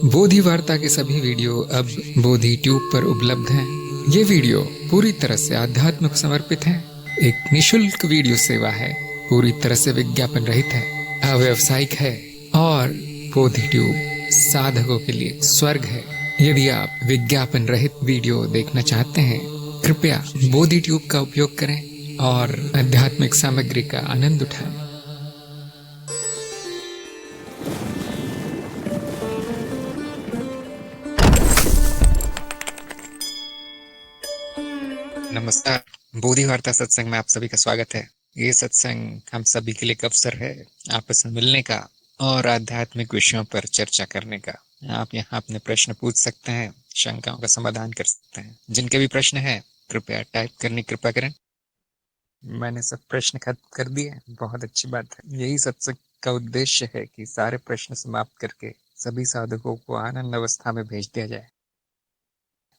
बोधि वार्ता के सभी वीडियो अब बोधि ट्यूब पर उपलब्ध हैं। ये वीडियो पूरी तरह से आध्यात्म को समर्पित है। एक निशुल्क वीडियो सेवा है, पूरी तरह से विज्ञापन रहित है, अव्यवसायिक है और बोधि ट्यूब साधकों के लिए स्वर्ग है। यदि आप विज्ञापन रहित वीडियो देखना चाहते हैं, कृपया बोधि ट्यूब का उपयोग करें और आध्यात्मिक सामग्री का आनंद उठाएं। नमस्कार। बोधि वार्ता सत्संग में आप सभी का स्वागत है। ये सत्संग हम सभी के लिए एक अवसर है आपस में मिलने का और आध्यात्मिक विषयों पर चर्चा करने का। आप यहाँ अपने प्रश्न पूछ सकते हैं, शंकाओं का समाधान कर सकते हैं। जिनके भी प्रश्न है कृपया टाइप करने की कृपा करें। मैंने सब प्रश्न खत्म कर दिए, बहुत अच्छी बात है। यही सत्संग का उद्देश्य है कि सारे प्रश्न समाप्त करके सभी साधकों को आनंद अवस्था में भेज दिया जाए।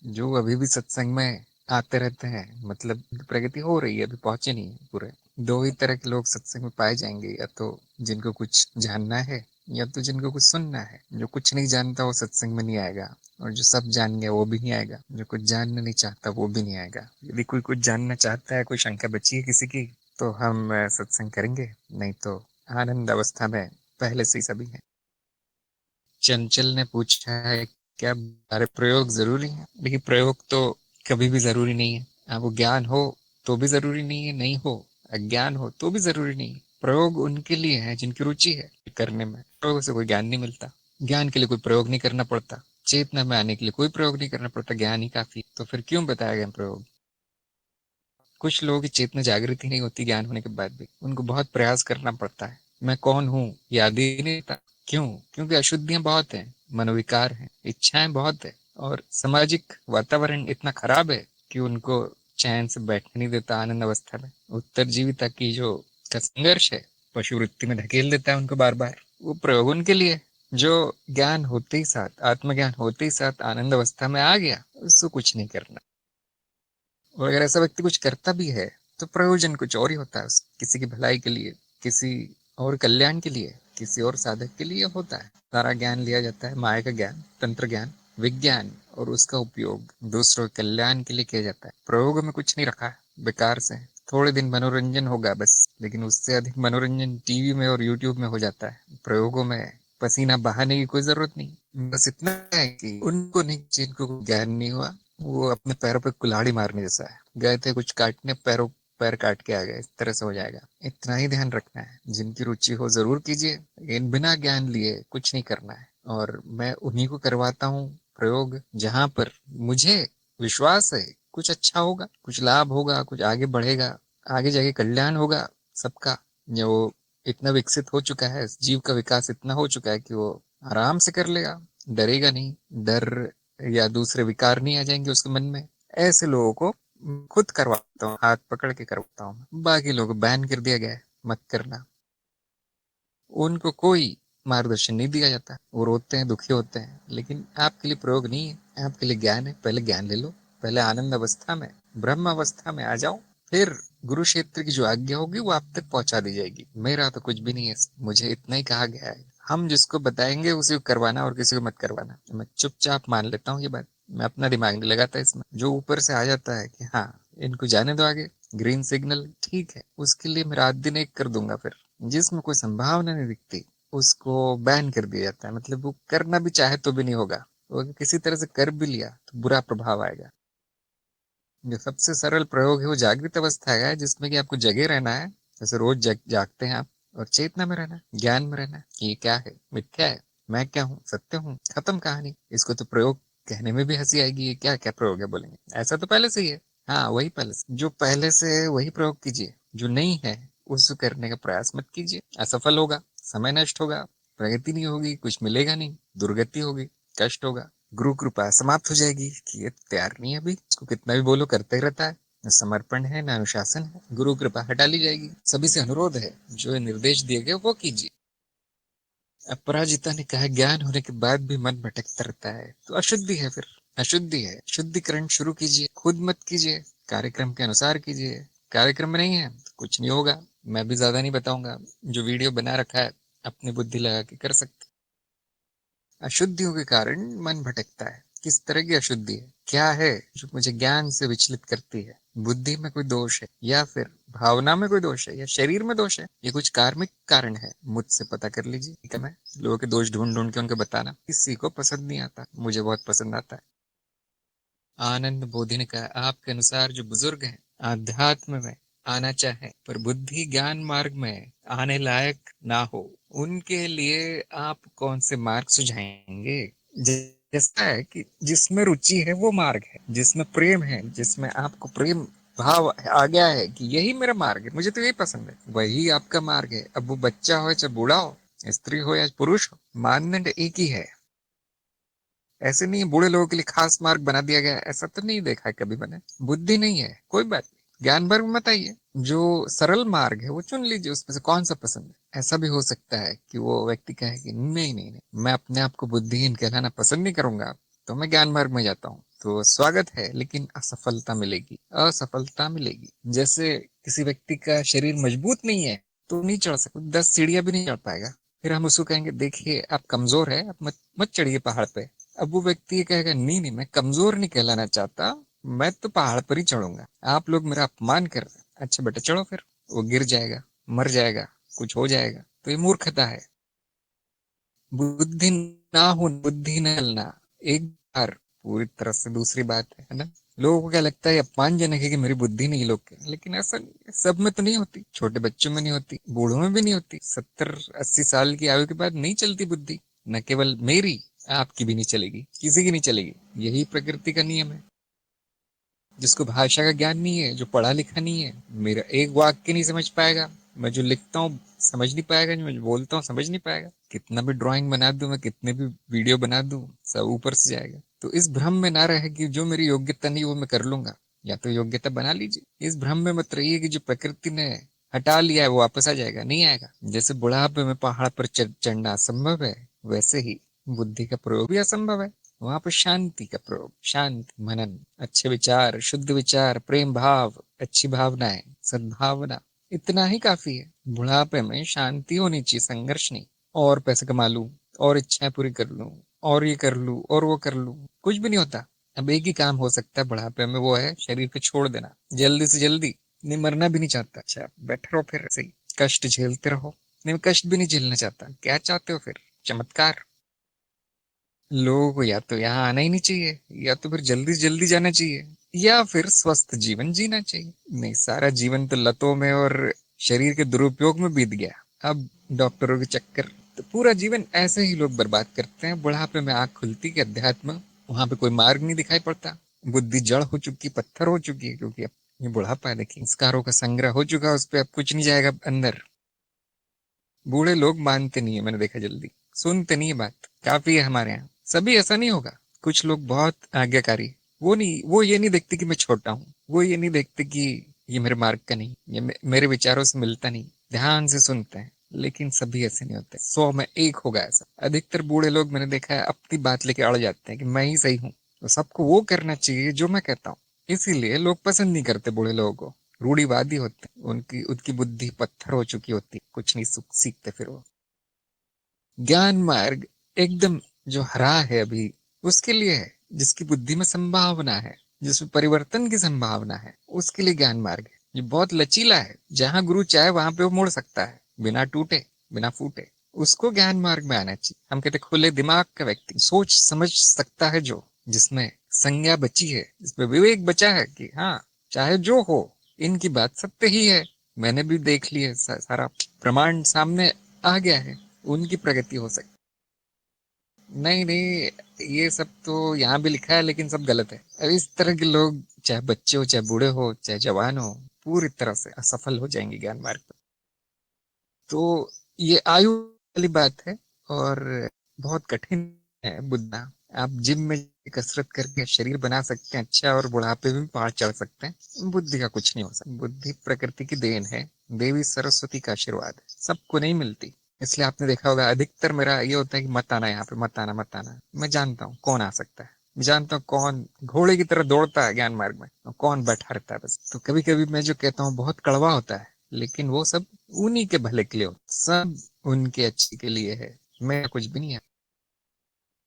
जो अभी भी सत्संग में आते रहते हैं, मतलब प्रगति हो रही है, अभी पहुंचे नहीं है पूरे। दो ही तरह के लोग सत्संग में पाए जाएंगे, या तो जिनको कुछ जानना है या तो जिनको कुछ सुनना है। जो कुछ नहीं जानता वो सत्संग में नहीं आएगा, और जो सब जान गया वो भी नहीं आएगा। जो कुछ जानना नहीं चाहता वो भी नहीं आएगा। यदि कोई कुछ जानना चाहता है, कोई शंका बची है किसी की, तो हम सत्संग करेंगे, नहीं तो आनंद अवस्था में पहले से ही सभी है। चंचल ने पूछा है, क्या सारे प्रयोग जरूरी है? देखिए, प्रयोग तो कभी भी जरूरी नहीं है। आपको ज्ञान हो तो भी जरूरी नहीं है, नहीं हो अज्ञान हो तो भी जरूरी नहीं है। प्रयोग उनके लिए है जिनकी रुचि है करने में। प्रयोग से कोई ज्ञान नहीं मिलता। ज्ञान के लिए कोई प्रयोग नहीं करना पड़ता। चेतना में आने के लिए कोई प्रयोग नहीं करना पड़ता, ज्ञान ही काफी। तो फिर क्यों बताया गया प्रयोग? कुछ लोगों की चेतना जागृति नहीं होती ज्ञान होने के बाद भी, उनको बहुत प्रयास करना पड़ता है। मैं कौन हूँ याद ही नहीं रहता। क्यों? क्योंकि अशुद्धियां बहुत हैं, मनोविकार हैं, इच्छाएं बहुत है, और सामाजिक वातावरण इतना खराब है कि उनको चैन से बैठने नहीं देता आनंद अवस्था में। उत्तरजीविता की जो का संघर्ष है, पशु वृत्ति में ढकेल देता है उनको बार बार। वो प्रयोग उनके लिए। जो ज्ञान होते ही साथ, आत्मज्ञान होते ही साथ आनंद अवस्था में आ गया, उसको कुछ नहीं करना। और अगर ऐसा व्यक्ति कुछ करता भी है तो प्रयोजन कुछ और ही होता है। किसी की भलाई के लिए, किसी और कल्याण के लिए, किसी और साधक के लिए होता है। सारा ज्ञान लिया जाता है, माया का ज्ञान, तंत्र ज्ञान, विज्ञान, और उसका उपयोग दूसरों के कल्याण के लिए किया जाता है। प्रयोग में कुछ नहीं रखा है बेकार से। थोड़े दिन मनोरंजन होगा बस, लेकिन उससे अधिक मनोरंजन टीवी में और यूट्यूब में हो जाता है। प्रयोगों में पसीना बहाने की कोई जरूरत नहीं। बस इतना है कि उनको नहीं जिनको ज्ञान नहीं हुआ, वो अपने पैरों पे कुल्हाड़ी मारने जैसा है। गए थे कुछ काटने, पैरों पैर काट के आ गए, इस तरह से हो जाएगा। इतना ही ध्यान रखना है। जिनकी रुचि हो जरूर कीजिए, लेकिन बिना ज्ञान लिए कुछ नहीं करना है। और मैं उन्हीं को करवाता हूँ प्रयोग जहां पर मुझे विश्वास है कुछ अच्छा होगा, कुछ लाभ होगा, कुछ आगे बढ़ेगा, आगे जाके कल्याण होगा सबका। जो इतना विकसित हो चुका है, जीव का विकास इतना हो चुका है कि वो आराम से कर लेगा, डरेगा नहीं। डर या दूसरे विकार नहीं आ जाएंगे उसके मन में। ऐसे लोगों को खुद करवाता हूँ, हाथ पकड़ के करवाता हूँ। बाकी लोगों को बैन कर दिया गया है, मत करना। उनको कोई मार्गदर्शन नहीं दिया जाता। वो रोते हैं, दुखी होते हैं, लेकिन आपके लिए प्रयोग नहीं है, आपके लिए ज्ञान है। पहले ज्ञान ले लो, पहले आनंद अवस्था में, ब्रह्म अवस्था में आ जाओ, फिर गुरु क्षेत्र की जो आज्ञा होगी वो आप तक पहुंचा दी जाएगी। मेरा तो कुछ भी नहीं है, मुझे इतना ही कहा गया है। हम जिसको बताएंगे उसी को करवाना, और किसी को मत करवाना। मैं चुपचाप मान लेता हूँ ये बात, मैं अपना दिमाग नहीं लगाता इसमें। जो ऊपर से आ जाता है कि हाँ इनको जाने दो आगे, ग्रीन सिग्नल ठीक है, उसके लिए मैं रात दिन एक कर दूंगा। फिर जिसमें कोई संभावना नहीं दिखती उसको बैन कर दिया जाता है। मतलब वो करना भी चाहे तो भी नहीं होगा। वो अगर किसी तरह से कर भी लिया तो बुरा प्रभाव आएगा। जो सबसे सरल प्रयोग है वो जागृत अवस्था है, जिसमें कि आपको जगे रहना है। जैसे रोज जागते हैं आप, और चेतना में रहना है, ज्ञान में रहना है कि ये क्या है, मिथ्या है, मैं क्या हूँ, सत्य हूँ, खत्म कहानी। इसको तो प्रयोग कहने में भी हंसी आएगी, ये क्या क्या प्रयोग है बोलेंगे, ऐसा तो पहले से ही है। हाँ, वही पहले से, जो पहले से है वही प्रयोग कीजिए। जो नहीं है उसको करने का प्रयास मत कीजिए। असफल होगा, समय नष्ट होगा, प्रगति नहीं होगी, कुछ मिलेगा नहीं, दुर्गति होगी, कष्ट होगा, गुरु कृपा समाप्त हो जाएगी कि ये तैयार नहीं है अभी, इसको कितना भी बोलो करते ही रहता है, न समर्पण है, न अनुशासन है। गुरु कृपा हटा ली जाएगी। सभी से अनुरोध है, जो निर्देश दिए गए वो कीजिए। अपराजिता ने कहा, ज्ञान होने के बाद भी मन भटकता रहता है तो अशुद्धि है। फिर अशुद्धि है, शुद्धिकरण शुरू कीजिए। खुद मत कीजिए, कार्यक्रम के अनुसार कीजिए। कार्यक्रम में नहीं है तो कुछ नहीं होगा। मैं भी ज्यादा नहीं बताऊंगा, जो वीडियो बना रखा है अपनी बुद्धि लगा के कर सकते। अशुद्धियों के कारण मन भटकता है। किस तरह की अशुद्धि है, क्या है जो मुझे ज्ञान से विचलित करती है? बुद्धि में कोई दोष है, या फिर भावना में कोई दोष है, या शरीर में दोष है, या कुछ कार्मिक कारण है? मुझसे पता कर लीजिए। ठीक है, मैं लोगों के दोष ढूंढ ढूंढ के उनके बताना किसी को पसंद नहीं आता, मुझे बहुत पसंद आता है। आनंद बोधि ने कहा, आपके अनुसार जो बुजुर्ग हैं आध्यात्म में आना चाहे पर बुद्धि ज्ञान मार्ग में आने लायक ना हो, उनके लिए आप कौन से मार्ग सुझाएंगे? जैसा है कि जिसमें रुचि है वो मार्ग है, जिसमें प्रेम है, जिसमें आपको प्रेम भाव आ गया है कि यही मेरा मार्ग है, मुझे तो यही पसंद है, वही आपका मार्ग है। अब वो बच्चा हो चाहे बूढ़ा हो, स्त्री हो या पुरुष हो, मानदंड एक ही है। ऐसे नहीं है बूढ़े लोगों के लिए खास मार्ग बना दिया गया है, ऐसा तो नहीं देखा है कभी मैंने। बुद्धि नहीं है, कोई बात नहीं, ज्ञान मार्ग मत आइए, जो सरल मार्ग है वो चुन लीजिए, उसमें से कौन सा पसंद है। ऐसा भी हो सकता है कि वो व्यक्ति कहे कि नहीं नहीं नहीं, मैं अपने आप को बुद्धिहीन कहलाना पसंद नहीं करूंगा, तो मैं ज्ञान मार्ग में जाता हूँ। तो स्वागत है, लेकिन असफलता मिलेगी, असफलता मिलेगी। जैसे किसी व्यक्ति का शरीर मजबूत नहीं है तो नहीं चढ़ सकता, 10 सीढ़ियां भी नहीं चढ़ पाएगा। फिर हम उसको कहेंगे देखिए आप कमजोर है, आप मत मत चढ़िए पहाड़ पे। अब वो व्यक्ति ये कहेगा नहीं नहीं, मैं कमजोर नहीं कहलाना चाहता, मैं तो पहाड़ पर ही चढ़ूंगा, आप लोग मेरा अपमान कर रहे हैं। अच्छा बेटा चढ़ो, फिर वो गिर जाएगा, मर जाएगा, कुछ हो जाएगा, तो ये मूर्खता है। बुद्धि ना हो, बुद्धि न चलना, एक बार पूरी तरह से दूसरी बात है ना। लोगों को क्या लगता है अपमानजनक है कि मेरी बुद्धि नहीं लोग के, लेकिन ऐसा सब में तो नहीं होती, छोटे बच्चों में नहीं होती, बूढ़ों में भी नहीं होती, 70-80 साल की आयु के बाद नहीं चलती बुद्धि। न केवल मेरी, आपकी भी नहीं चलेगी, किसी की नहीं चलेगी, यही प्रकृति का नियम है। जिसको भाषा का ज्ञान नहीं है, जो पढ़ा लिखा नहीं है, मेरा एक वाक्य नहीं समझ पाएगा, मैं जो लिखता हूँ समझ नहीं पाएगा, जो मैं बोलता हूँ समझ नहीं पाएगा, कितना भी ड्राइंग बना दूं मैं, कितने भी वीडियो बना दूं, सब ऊपर से जाएगा। तो इस भ्रम में ना रहे कि जो मेरी योग्यता नहीं वो मैं कर लूंगा, या तो योग्यता बना लीजिए। इस भ्रम में मत रहिए कि जो प्रकृति ने हटा लिया है वो वापस आ जाएगा, नहीं आएगा। जैसे बुढ़ापे में पहाड़ पर चढ़ना असंभव है, वैसे ही बुद्धि का प्रयोग भी असंभव है। वहां पर शांति का प्रयोग, शांति, मनन, अच्छे विचार, शुद्ध विचार, प्रेम भाव, अच्छी भावनाएं, सद्भावना, इतना ही काफी है। बुढ़ापे में शांति होनी चाहिए, संघर्ष नहीं। और पैसे कमा लूं, और इच्छाएं पूरी कर लूं, और ये कर लूं, और वो कर लूं, कुछ भी नहीं होता। अब एक ही काम हो सकता है बुढ़ापे में, वो है शरीर को छोड़ देना, जल्दी से जल्दी। नहीं मरना भी नहीं चाहता, अच्छा बैठे रहो फिर ऐसे ही, कष्ट झेलते रहो। नहीं मैं कष्ट भी नहीं झेलना चाहता, क्या चाहते हो फिर? चमत्कार। लोगों को या तो यहाँ आना ही नहीं चाहिए, या तो फिर जल्दी जल्दी जाना चाहिए, या फिर स्वस्थ जीवन जीना चाहिए। नहीं, सारा जीवन तो लतों में और शरीर के दुरुपयोग में बीत गया, अब डॉक्टरों के चक्कर। तो पूरा जीवन ऐसे ही लोग बर्बाद करते हैं। बुढ़ापे में आंख खुलती कि अध्यात्म, वहां पे कोई मार्ग नहीं दिखाई पड़ता, बुद्धि जड़ हो चुकी, पत्थर हो चुकी है, क्योंकि अब ये बुढ़ापा है, देखिए संस्कारों का संग्रह हो चुका, उस पर अब कुछ नहीं जाएगा अंदर। बूढ़े लोग मानते नहीं है, मैंने देखा, जल्दी सुनते नहीं है बात, काफी है हमारे यहाँ। सभी ऐसा नहीं होगा, कुछ लोग बहुत आज्ञाकारी, वो ये नहीं देखते कि मैं छोटा हूँ, वो ये नहीं देखते कि ये मेरे मार्ग का नहीं, ये मेरे विचारों से मिलता नहीं, ध्यान से सुनते हैं। लेकिन सभी ऐसे नहीं होते, 100 में एक होगा ऐसा। अधिकतर बूढ़े लोग मैंने देखा है अपनी बात लेके अड़ जाते हैं कि मैं ही सही हूँ, तो सबको वो करना चाहिए जो मैं कहता हूँ। इसीलिए लोग पसंद नहीं करते बूढ़े लोगों को, रूढ़िवादी होते हैं, उनकी उनकी बुद्धि पत्थर हो चुकी होती, कुछ नहीं सीखते फिर वो। ज्ञान मार्ग एकदम जो हरा है अभी, उसके लिए है, जिसकी बुद्धि में संभावना है, जिसमें परिवर्तन की संभावना है, उसके लिए ज्ञान मार्ग है। ये बहुत लचीला है, जहां गुरु चाहे वहां पे वो मुड़ सकता है, बिना टूटे, बिना फूटे। उसको ज्ञान मार्ग में आना चाहिए। हम कहते खुले दिमाग का व्यक्ति, सोच समझ सकता है, जो जिसमें संज्ञा बची है, जिसमें विवेक बचा है कि हाँ चाहे जो हो, इनकी बात सत्य ही है, मैंने भी देख लिया, सारा प्रमाण सामने आ गया है, उनकी प्रगति हो सकती। नहीं नहीं, ये सब तो यहाँ भी लिखा है, लेकिन सब गलत है। अब इस तरह के लोग, चाहे बच्चे हो, चाहे बूढ़े हो, चाहे जवान हो, पूरी तरह से असफल हो जाएंगे ज्ञान मार्ग पर। तो ये आयु वाली बात है, और बहुत कठिन है बुद्धना। आप जिम में कसरत करके शरीर बना सकते हैं अच्छा, और बुढ़ापे में भी पहाड़ चढ़ सकते हैं, बुद्धि का कुछ नहीं हो सकता। बुद्धि प्रकृति की देन है, देवी सरस्वती का आशीर्वाद है, सबको नहीं मिलती। इसलिए आपने देखा होगा अधिकतर मेरा ये होता है कि मत आना यहाँ पे, मत आना मत आना। मैं जानता हूँ कौन आ सकता है, मैं जानता हूँ कौन घोड़े की तरह दौड़ता है ज्ञान मार्ग में, और कौन बैठा रहता है बस। तो कभी कभी मैं जो कहता हूँ बहुत कड़वा होता है, लेकिन वो सब उन्हीं के भले के लिए हो, सब उनके अच्छे के लिए है, मैं कुछ भी नहीं है।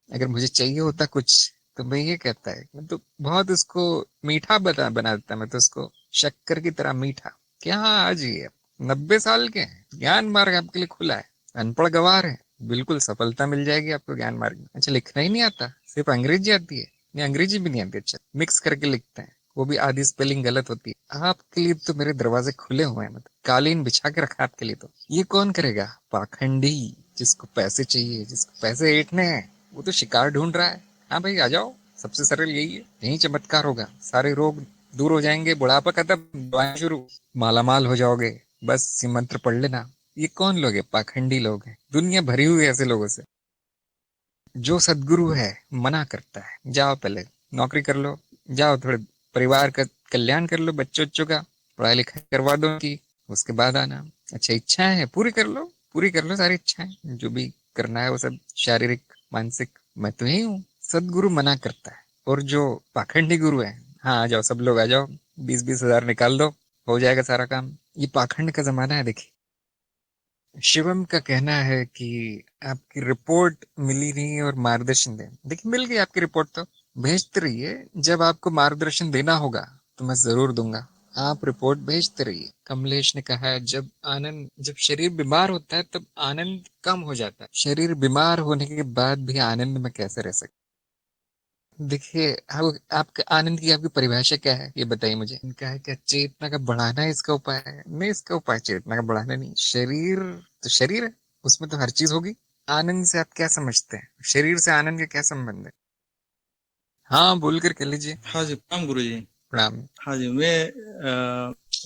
अगर मुझे चाहिए होता कुछ तो मैं ये कहता है, मैं तो बहुत उसको मीठा बना देता, मैं तो उसको शक्कर की तरह मीठा। क्या आज ये 90 साल के हैं, ज्ञान मार्ग आपके लिए खुला है, अनपढ़ गवार है, बिल्कुल सफलता मिल जाएगी आपको ज्ञान मार्ग में। अच्छा, लिखना ही नहीं आता, सिर्फ अंग्रेजी आती है? नहीं, अंग्रेजी भी नहीं आती, अच्छा मिक्स करके लिखते हैं, वो भी आधी स्पेलिंग गलत होती है। आपके लिए तो मेरे दरवाजे खुले हुए हैं, मतलब कालीन बिछा के रखा आपके लिए। तो ये कौन करेगा? पाखंडी, जिसको पैसे चाहिए, जिसको पैसे ऐंठने हैं, वो तो शिकार ढूंढ रहा है। हाँ भाई, आ जाओ, सबसे सरल यही है, यही चमत्कार होगा, सारे रोग दूर हो जाएंगे, बुढ़ापा खत्म, दवाएं शुरू, मालामाल हो जाओगे। बस ये मंत्र पढ़ लेना। ये कौन लोग है? पाखंडी लोग हैं, दुनिया भरी हुई है ऐसे लोगों से। जो सदगुरु है मना करता है, जाओ पहले नौकरी कर लो, जाओ थोड़े परिवार का कल्याण कर लो, बच्चों बच्चों का पढ़ाई लिखाई करवा दो की, उसके बाद आना। अच्छा, इच्छाएं हैं, पूरी कर लो, पूरी कर लो सारी इच्छाएं, जो भी करना है वो सब, शारीरिक मानसिक। मैं तो ही हूँ। सदगुरु मना करता है, और जो पाखंडी गुरु है, हाँ आ जाओ सब लोग आ जाओ, 20-20 हजार निकाल दो, हो जाएगा सारा काम। ये पाखंड का जमाना है। देखिए, शिवम का कहना है कि आपकी रिपोर्ट मिली नहीं और मार्गदर्शन दें। देखिए, मिल गई आपकी रिपोर्ट, तो भेजते रहिए, जब आपको मार्गदर्शन देना होगा तो मैं जरूर दूंगा। आप रिपोर्ट भेजते रहिए। कमलेश ने कहा है, जब शरीर बीमार होता है तब आनंद कम हो जाता है, शरीर बीमार होने के बाद भी आनंद में कैसे रह सकते? देखिए, आपके आनंद की आपकी परिभाषा क्या है, ये बताइए मुझे। इनका है क्या चेतना का बढ़ाना है इसका उपाय है? नहीं, इसका उपाय चेतना का बढ़ाना नहीं। शरीर तो शरीर है, उसमें तो हर चीज होगी। आनंद से आप क्या समझते हैं? शरीर से आनंद का क्या संबंध है? हाँ, बोल कर कह लीजिए। हाँ जी, प्रणाम गुरु जी। प्रणाम। हाँ जी, मैं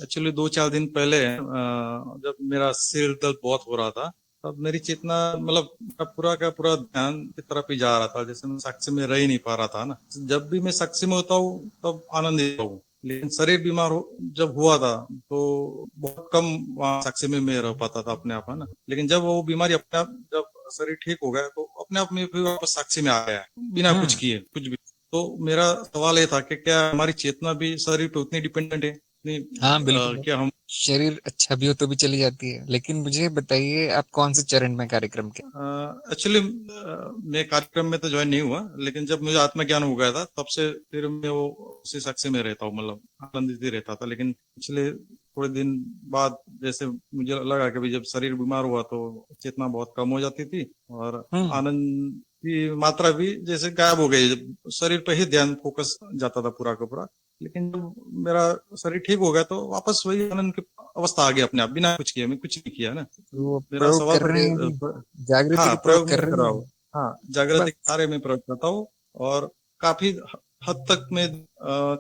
एक्चुअली 2-4 दिन पहले जब मेरा सिर दर्द बहुत हो रहा था, तब मेरी चेतना मतलब मेरा पूरा का पूरा ध्यान की तरफ ही जा रहा था, जैसे मैं साक्षी में रह ही नहीं पा रहा था ना। जब भी मैं साक्षी में होता हूँ तब आनंदित हूँ, लेकिन शरीर बीमार जब हुआ था तो बहुत कम वहाँ साक्षी में मैं रह पाता था अपने आप, है ना। लेकिन जब वो बीमारी अपने आप, जब शरीर ठीक हो गया तो अपने आप में फिर वापस साक्षी में आ गया, बिना कुछ हम्म। किए कुछ भी। तो मेरा सवाल ये था कि क्या हमारी चेतना भी शरीर पे उतनी डिपेंडेंट है? नहीं, हाँ बिल्कुल है। क्या हम शरीर अच्छा भी हो तो भी चली जाती है। लेकिन मुझे बताइए, आप कौन से चरण में कार्यक्रम के? एक्चुअली मैं कार्यक्रम में तो ज्वाइन नहीं हुआ, लेकिन जब मुझे आत्मज्ञान हो गया था तब से फिर मैं वो उसी साक्षी में रहता हूँ, मतलब आनंदित ही रहता था। लेकिन पिछले थोड़े दिन बाद जैसे मुझे लगा कि भाई जब शरीर बीमार हुआ तो चेतना बहुत कम हो जाती थी, और हम्म। आनंद की मात्रा भी जैसे गायब हो गई, जब शरीर पे ही ध्यान फोकस जाता था पूरा का पूरा। लेकिन जब मेरा शरीर ठीक हो गया तो वापस वही आनंद की अवस्था आ गई अपने आप, बिना कुछ किए, मैं कुछ नहीं किया ना। वो मेरा प्रयोग सवाल कर था रहे हैं, कि जागृति हाँ, की प्रयोग प्रयोग कर में कर रहे रहा हैं। हूँ। हाँ, जागृति बस। कार्य में प्रयोग करता हूँ, और काफी हद तक मैं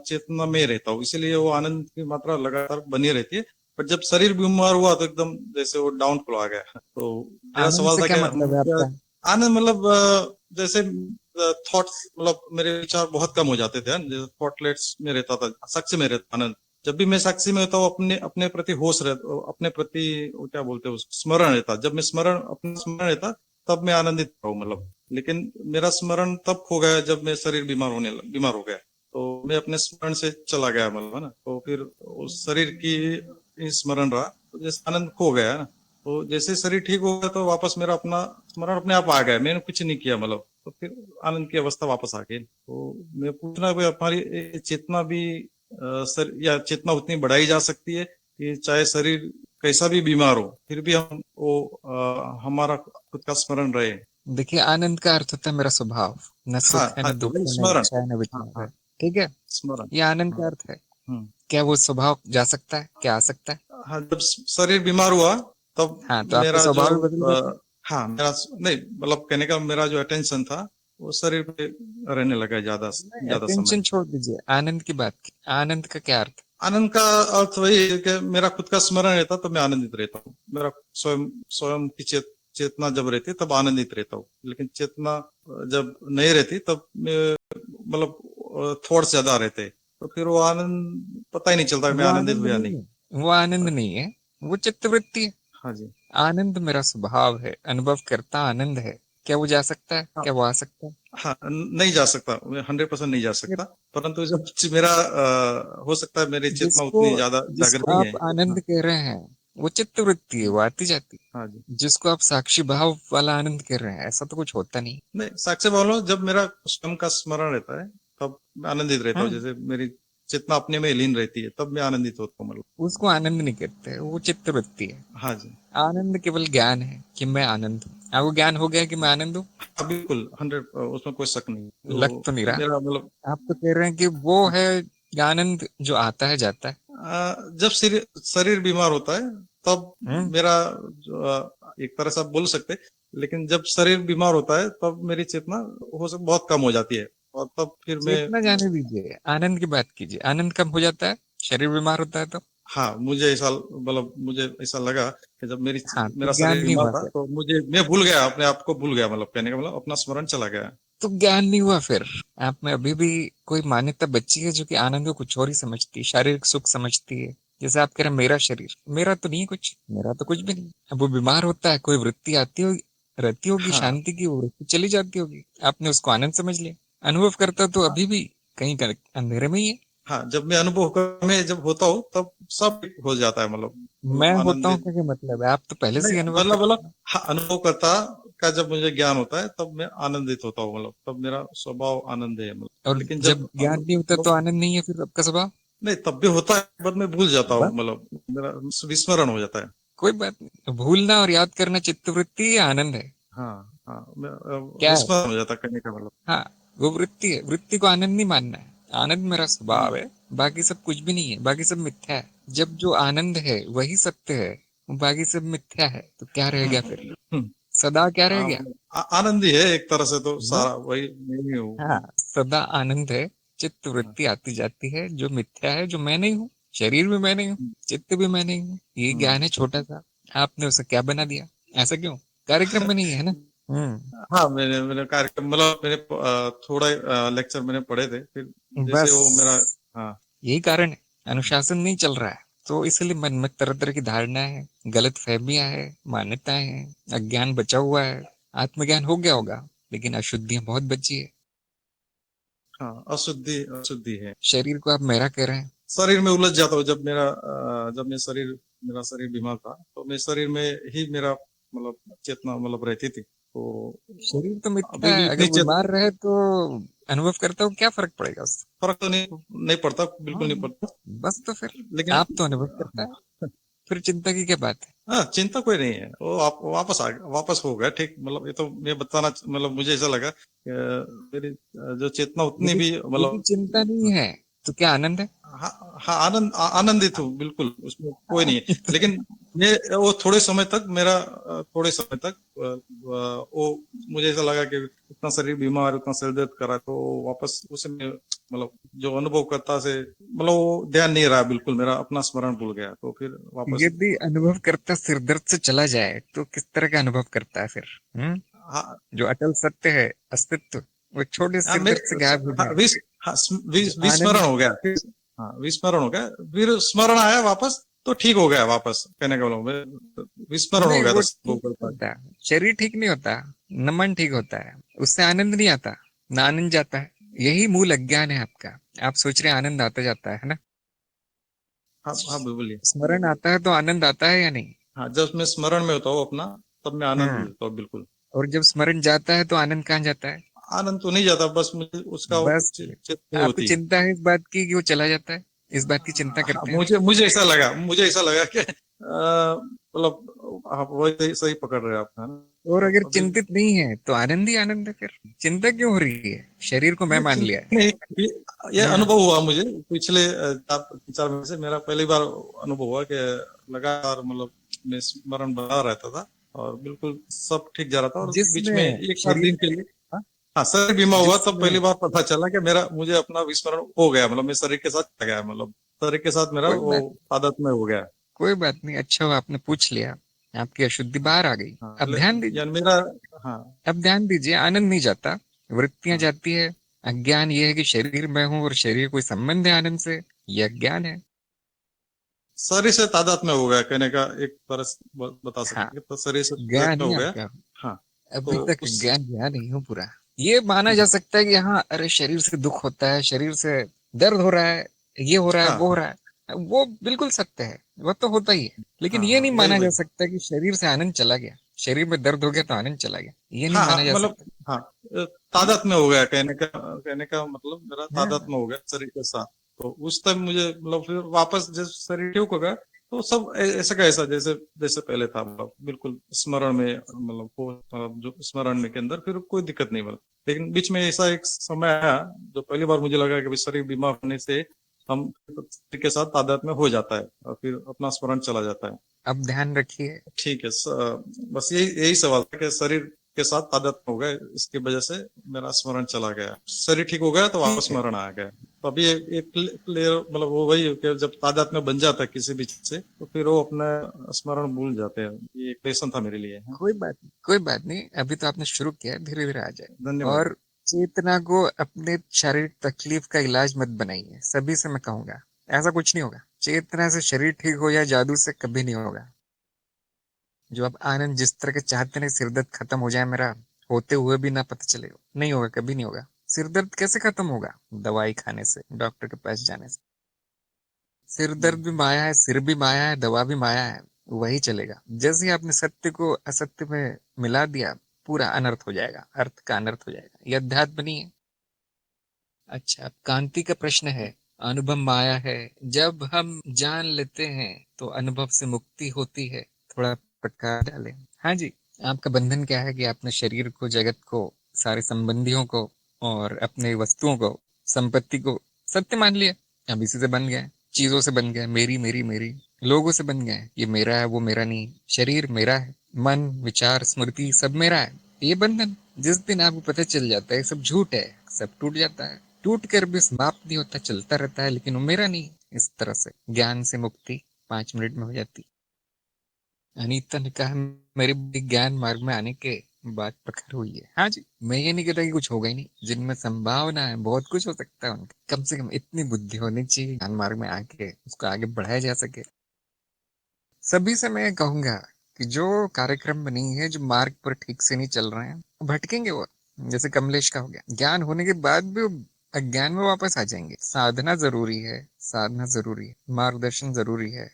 चेतना में रहता हूँ, इसीलिए वो आनंद की मात्रा लगातार बनी रहती है। पर जब शरीर बीमार हुआ तो एकदम जैसे वो डाउनफॉल आ गया। तो मेरा आनंद सवाल से था क्या कि हम मतलब है क्या आपका? आनंद मतलब जैसे थॉट्स, मतलब मेरे विचार बहुत कम हो जाते थे, जैसे थॉटलेट्स में रहता था, साक्षी में रहता आनंद। जब भी मैं साक्षी में होता हूँ, अपने अपने प्रति होश रहता, अपने प्रति वो क्या बोलते हैं उसको, स्मरण रहता। जब मैं स्मरण अपना स्मरण रहता तब मैं आनंदित हूँ, मतलब। लेकिन मेरा स्मरण तब खो गया जब मैं शरीर बीमार हो गया, तो मैं अपने स्मरण से चला गया, मतलब, है ना। तो फिर उस शरीर की ही स्मरण रहा, तो जैसे आनंद खो गया, है ना। तो जैसे शरीर ठीक हो गया तो वापस मेरा अपना स्मरण अपने आप आ गया, मैंने कुछ नहीं किया, मतलब। तो फिर आनंद की अवस्था वापस आ गई। तो मैं पूछना भाई, हमारी ये चेतना भी या चेतना उतनी बढ़ाई जा सकती है कि चाहे शरीर कैसा भी बीमार हो फिर भी हम वो हमारा खुद का स्मरण रहे? देखिए, आनंद का अर्थ होता है मेरा स्वभाव। न हाँ, सुख है, हाँ न जी, दुख वही है, न स्मरण। इच्छा है, न हाँ, विचार है। हाँ, ठीक है, स्मरण। ये आनंद का हाँ। अर्थ है। हम्म। क्या वो स्वभाव जा सकता है? क्या आ सकता है? हाँ, जब शरीर बीमार हुआ तब हाँ, तो आपका मेरा जो स्वभाव भी बदल जाता है। हाँ, मेरा नहीं, मतलब कहने का मेरा जो अटेंशन था वो शरीर पे रहने लगा ज्यादा नहीं, ज्यादा समय। अटेंशन छोड़ दीजिए, आनंद की बात की। आनंद का क्या अर्थ? आनंद का अर्थ वही है कि मेरा खुद का स्मरण रहता तो मैं आनंदित रहता हूँ। मेरा स्वयं स्वयं की चेतना जब रहती तब आनंदित रहता हूँ, लेकिन चेतना जब नहीं रहती तब मैं, मतलब थॉट्स ज्यादा रहते, तो फिर वो आनंद पता ही नहीं चलता कि मैं वो आनंदित आनंद हूँ या नहीं नहीं। है, वो आनंद नहीं है, वो चित्तवृत्ति है। हाँ जी। आनंद मेरा स्वभाव है, अनुभव करता आनंद है। क्या वो जा सकता है? हाँ, क्या वो आ सकता है? हाँ, नहीं जा सकता, 100% नहीं जा फिर सकता। परंतु जब मेरा हो सकता है मेरी चेतना जिसको उतनी ज्यादा जागृत जिसको नहीं है। आप आनंद हाँ, कह रहे हैं, वो चित्त वृत्ति है, वो आती जाती हाँ जी। है। जिसको आप साक्षी भाव वाला आनंद कर रहे हैं, ऐसा तो कुछ होता नहीं। नहीं, साक्ष्य बोलो, जब मेरा स्वयं का स्मरण रहता है तब मैं आनंदित रहता हूँ। हाँ, जैसे मेरी चेतना अपने में लीन रहती है तब मैं आनंदित होता हूँ, मतलब। उसको आनंद नहीं कहते, वो चित्त वृत्ति है। हाँ जी। आनंद केवल ज्ञान है कि मैं आनंद हूँ। आपको ज्ञान हो गया कि मैं आनंद हूँ? हाँ, बिल्कुल 100, उसमें कोई शक नहीं। लग तो तो नहीं रहा। मेरा मतलब, आप तो कह रहे हैं कि वो है आनंद जो आता है जाता है। जब शरीर शरीर बीमार होता है तब हम्म। मेरा एक तरह से आप बोल सकते हैं, लेकिन जब शरीर बीमार होता है तब मेरी चेतना बहुत कम हो जाती है, और तब फिर मैं। चेतना जाने दीजिए, आनंद की बात कीजिए। आनंद कब हो जाता है? शरीर बीमार होता है तो। हाँ, मुझे ऐसा लगा कि जब हाँ, तो मेरा ज्ञान शरीर नहीं बीमार हुआ था फिर। तो मैं भूल गया, अपने आप को भूल गया, मतलब कहने का मतलब अपना स्मरण चला गया। तो ज्ञान नहीं हुआ फिर। आप में अभी भी कोई मान्यता बची है जो कि आनंद को कुछ और ही समझती है, शारीरिक सुख समझती है। जैसे आप कह रहे हैं मेरा शरीर, मेरा तो नहीं है कुछ, मेरा तो कुछ भी नहीं। अब वो बीमार होता है, कोई वृत्ति आती होगी, रहती होगी हाँ शांति की, वो वृत्ति चली जाती होगी, आपने उसको आनंद समझ लिया। अनुभव करता तो अभी भी कहीं अंधेरे में ही है। हाँ, जब मैं में जब होता हूँ तब सब हो जाता है, मैं मतलब होता हूँ आनंदित। का क्या मतलब है? आप तो पहले से नहीं, ही अनुभव करते हैं। हाँ, अनुभव करता का जब मुझे ज्ञान होता है तब मैं आनंदित होता हूँ, मतलब तब मेरा स्वभाव आनंद है, मतलब। और लेकिन जब जब ज्ञान नहीं होता तो आनंद नहीं है फिर आपका स्वभाव। नहीं, तब भी होता है, बट मैं भूल जाता हूँ, बस, मतलब मेरा विस्मरण हो जाता है। कोई बात नहीं। भूलना और याद करना चित्तवृत्ति या आनंद है? हाँ हाँ, क्या है? विस्मरण हो जाता है, कहने का मतलब। हाँ, वो वृत्ति है। वृत्ति को आनंद नहीं मानना है। आनंद मेरा हम्म स्वभाव है, बाकी सब कुछ भी नहीं है, बाकी सब मिथ्या है। जब जो आनंद है वही सत्य है, बाकी सब मिथ्या है, तो क्या रह गया फिर? हम्म। सदा क्या रह हाँ, गया? आनंद ही है एक तरह से, तो बस। सारा वही मैं ही हूँ। हाँ, सदा आनंद है। चित्त हाँ, वृत्ति आती जाती है, जो मिथ्या है, जो मैं नहीं हूँ। शरीर भी मैं नहीं हूँ, हम्म, चित्त भी मैं नहीं हूँ। ये ज्ञान हम्म। है छोटा सा। आपने उसे क्या बना दिया? ऐसा क्यों? कार्यक्रम में नहीं है ना। हाँ, मैंने मैंने कार्यक्रम, मतलब मैंने थोड़ा लेक्चर मैंने पढ़े थे, फिर जैसे बस, वो मेरा। हाँ यही कारण है। अनुशासन नहीं चल रहा है, तो इसलिए मन में तरह तरह की धारणाएं हैं, गलत फहमियां हैं, मान्यताएं हैं, अज्ञान बचा हुआ है। आत्मज्ञान हो गया होगा, लेकिन अशुद्धियां बहुत बची है। हाँ, अशुद्धि अशुद्धि है। शरीर को आप मेरा कह रहे हैं। शरीर में उलझ जाता हूँ, जब मेरा शरीर बीमार था तो मैं शरीर में ही मेरा मतलब चेतना मतलब रहती थी, तो शरीर तो मिथ्या अभी भी है, अगर इतनी बीमार रहे तो अनुभव करता हो, क्या फर्क पड़ेगा उससे? फर्क तो नहीं पड़ता, बिल्कुल हाँ, नहीं पड़ता। बस तो फिर लेकिन आप तो अनुभव करता है, फिर चिंता की क्या बात है? हाँ, चिंता कोई नहीं है, वो आप वापस हो गया, ठीक, मतलब ये तो मैं बताना, मतलब मुझे ऐसा लगा कि मेरी जो चेतना उतनी यदि भी यदि मतलब। चिंता नहीं है तो क्या आनंद है? हाँ हाँ, आनंदित हूँ, बिल्कुल, उसमें कोई नहीं है। हाँ, लेकिन मैं वो थोड़े समय तक वो मुझे ऐसा लगा कि इतना शरीर बीमार, उतना सिर दर्द करा, तो वापस उसे मैं मतलब जो अनुभव करता से मतलब वो ध्यान नहीं रहा, बिल्कुल मेरा अपना स्मरण भूल गया, तो फिर वापस। यदि अनुभव करता सिर दर्द से चला जाए तो किस तरह का अनुभव करता है फिर? हम्म। हाँ जो अटल सत्य है, अस्तित्व, वो छोटे हाँ, सिर दर्द से गायब हो हाँ, जाए। जो विस्मरण आनंद, हो गया फिर। हाँ, विस्मरण हो गया, फिर स्मरण आया वापस, तो ठीक हो गया वापस, कहने का मतलब विस्मरण हो नहीं गया वो था वो ठीक नहीं करता। होता। शरीर ठीक नहीं होता, न मन ठीक होता है, उससे आनंद नहीं आता, ना आनंद जाता है। यही मूल अज्ञान है आपका। आप सोच रहे हैं आनंद आता जाता है ना? हाँ हाँ, बोलिए। स्मरण आता है तो आनंद आता है या नहीं? हाँ, जब मैं स्मरण में होता हूँ अपना, तब मैं आनंद हम्म। लेता हूँ, बिल्कुल। और जब स्मरण जाता है तो आनंद कहाँ जाता है? आनंद तो नहीं जाता, बस मुझे उसका बस, चित नहीं आपको होती। चिंता है इस बात की कि वो चला जाता है, इस बात की चिंता हाँ, करते हैं आप। मुझे ऐसा लगा कि मतलब आप वही सही पकड़ रहे हैं आप, है ना? और अगर अभी चिंतित नहीं है तो आनंद ही आनंद है फिर। चिंता क्यों हो रही है? शरीर को मैं नहीं, मान लिया चिंता है। नहीं, ये हाँ, अनुभव हुआ मुझे पिछले 4 महीने से, मेरा पहली बार अनुभव हुआ कि लगातार मतलब मैं स्मरण बना रहता था, और बिल्कुल सब ठीक जा रहा था, और बीच जिसने में एक आध शरीर, दिन के लिए। हाँ हाँ, शरीर बीमा हुआ तब जिसने, पहली बार पता चला कि मेरा मुझे अपना विस्मरण हो गया, मतलब मैं शरीर के साथ चला गया, मतलब शरीर के साथ मेरा कोई वो बात, आदत में हो गया। कोई बात नहीं, अच्छा हुआ आपने पूछ लिया। आपकी अशुद्धि बाहर आ गई। हाँ, अब ध्यान दीजिए, यानी मेरा। हाँ अब ध्यान दीजिए। आनंद नहीं जाता, वृत्तियां हाँ, जाती है। अज्ञान ये है कि शरीर मैं हूं और शरीर कोई संबंध है आनंद से। ये अज्ञान है। शरीर से तादाद में हो गया, कहने का एक तरह से बता हाँ, सकते हैं, तो शरीर से तादाद ज्ञान में ही हो गया। आपका। हाँ, अभी तो तक उस। ज्ञान गया नहीं हूँ पूरा। ये माना जा सकता है कि हाँ, अरे शरीर से दुख होता है, शरीर से दर्द हो रहा है, ये हो रहा है, वो हाँ हो रहा है। वो बिल्कुल सत्य है, वो तो होता ही है। लेकिन हाँ ये हाँ, नहीं वही माना जा वही। सकता कि शरीर से आनंद चला गया, शरीर में दर्द हो गया तो आनंद चला गया, ये नहीं हाँ माना हाँ, जा मतलब सकता। हाँ, तादाद में हो गया, कहने का मतलब मेरा तादाद हाँ, में हो गया शरीर के साथ। तो उस टाइम मुझे मतलब फिर वापस जब शरीर ठीक हो गया, तो सब ऐसा का ऐसा जैसे जैसे पहले था, मतलब बिल्कुल स्मरण में, मतलब वो जो स्मरण में के अंदर फिर कोई दिक्कत नहीं, मतलब। लेकिन बीच में ऐसा एक समय आया, जो पहली बार मुझे लगा कि भाई शरीर बीमार होने से हम शरीर के साथ तादाद में हो जाता है, और फिर अपना स्मरण चला जाता है। अब ध्यान रखिए। ठीक है, बस यही यही सवाल था कि शरीर के साथ तादाद हो गए, इसकी वजह से मेरा स्मरण चला गया, शरीर ठीक हो गया तो वापस ठीक है, स्मरण आ गया। तो अभी एक क्लियर, मतलब वो वही है कि जब तादाद में बन जाता है किसी भी चीज से, तो फिर वो अपना स्मरण भूल जाते हैं। ये एक लेसन था मेरे लिए, हाँ। कोई बात नहीं, कोई बात नहीं, अभी तो आपने शुरू किया है, धीरे धीरे आ जाए। धन्यवाद। और चेतना को अपने शारीरिक तकलीफ का इलाज मत बनाइए, सभी से मैं कहूंगा। ऐसा कुछ नहीं होगा, चेतना से शरीर ठीक हो या जादू से कभी नहीं होगा। जो आप आनंद जिस तरह के चाहते नहीं, सिर दर्द खत्म हो जाए मेरा, होते हुए भी ना पता चले, नहीं होगा, कभी नहीं होगा। सिर दर्द कैसे खत्म होगा? दवाई खाने से, डॉक्टर के पास जाने से। सिर दर्द भी माया है, सिर भी माया है, दवा भी माया है, वही चलेगा। जैसे ही आपने सत्य को असत्य में मिला दिया, पूरा अनर्थ हो जाएगा, अर्थ का अनर्थ हो जाएगा। ये अध्यात्म नहीं है। अच्छा, अब कांति का प्रश्न है। अनुभव माया है, जब हम जान लेते हैं तो अनुभव से मुक्ति होती है। थोड़ा प्रकाश डालें। हाँ जी। आपका बंधन क्या है कि आपने शरीर को, जगत को, सारे संबंधियों को और अपने वस्तुओं को, संपत्ति को सत्य मान लिया। अब इसी से बन गए, चीजों से बन गए, मेरी मेरी मेरी, लोगों से बन गए, ये मेरा है वो मेरा नहीं, शरीर मेरा है, मन विचार स्मृति सब मेरा है। ये बंधन, जिस दिन आपको पता चल जाता है सब झूठ है, सब टूट जाता है। टूट कर भी समाप्त नहीं होता, चलता रहता है, लेकिन वो मेरा नहीं। इस तरह से ज्ञान से मुक्ति 5 मिनट में हो जाती। अनीता ने कहा, मेरे बुद्धि ज्ञान मार्ग में आने के बाद प्रखर हुई है। हाँ जी, मैं ये नहीं कहता कि कुछ होगा ही नहीं, जिनमें संभावना है बहुत कुछ हो सकता है उनका, कम से कम इतनी बुद्धि होनी चाहिए ज्ञान मार्ग में आके उसको आगे बढ़ाया जा सके। सभी से मैं कहूंगा कि जो कार्यक्रम में नहीं है, जो मार्ग पर ठीक से नहीं चल रहे हैं, भटकेंगे वो। जैसे कमलेश का हो गया, ज्ञान होने के बाद भी वो अज्ञान में वापस आ जाएंगे। साधना जरूरी है, साधना जरूरी है, मार्गदर्शन जरूरी है।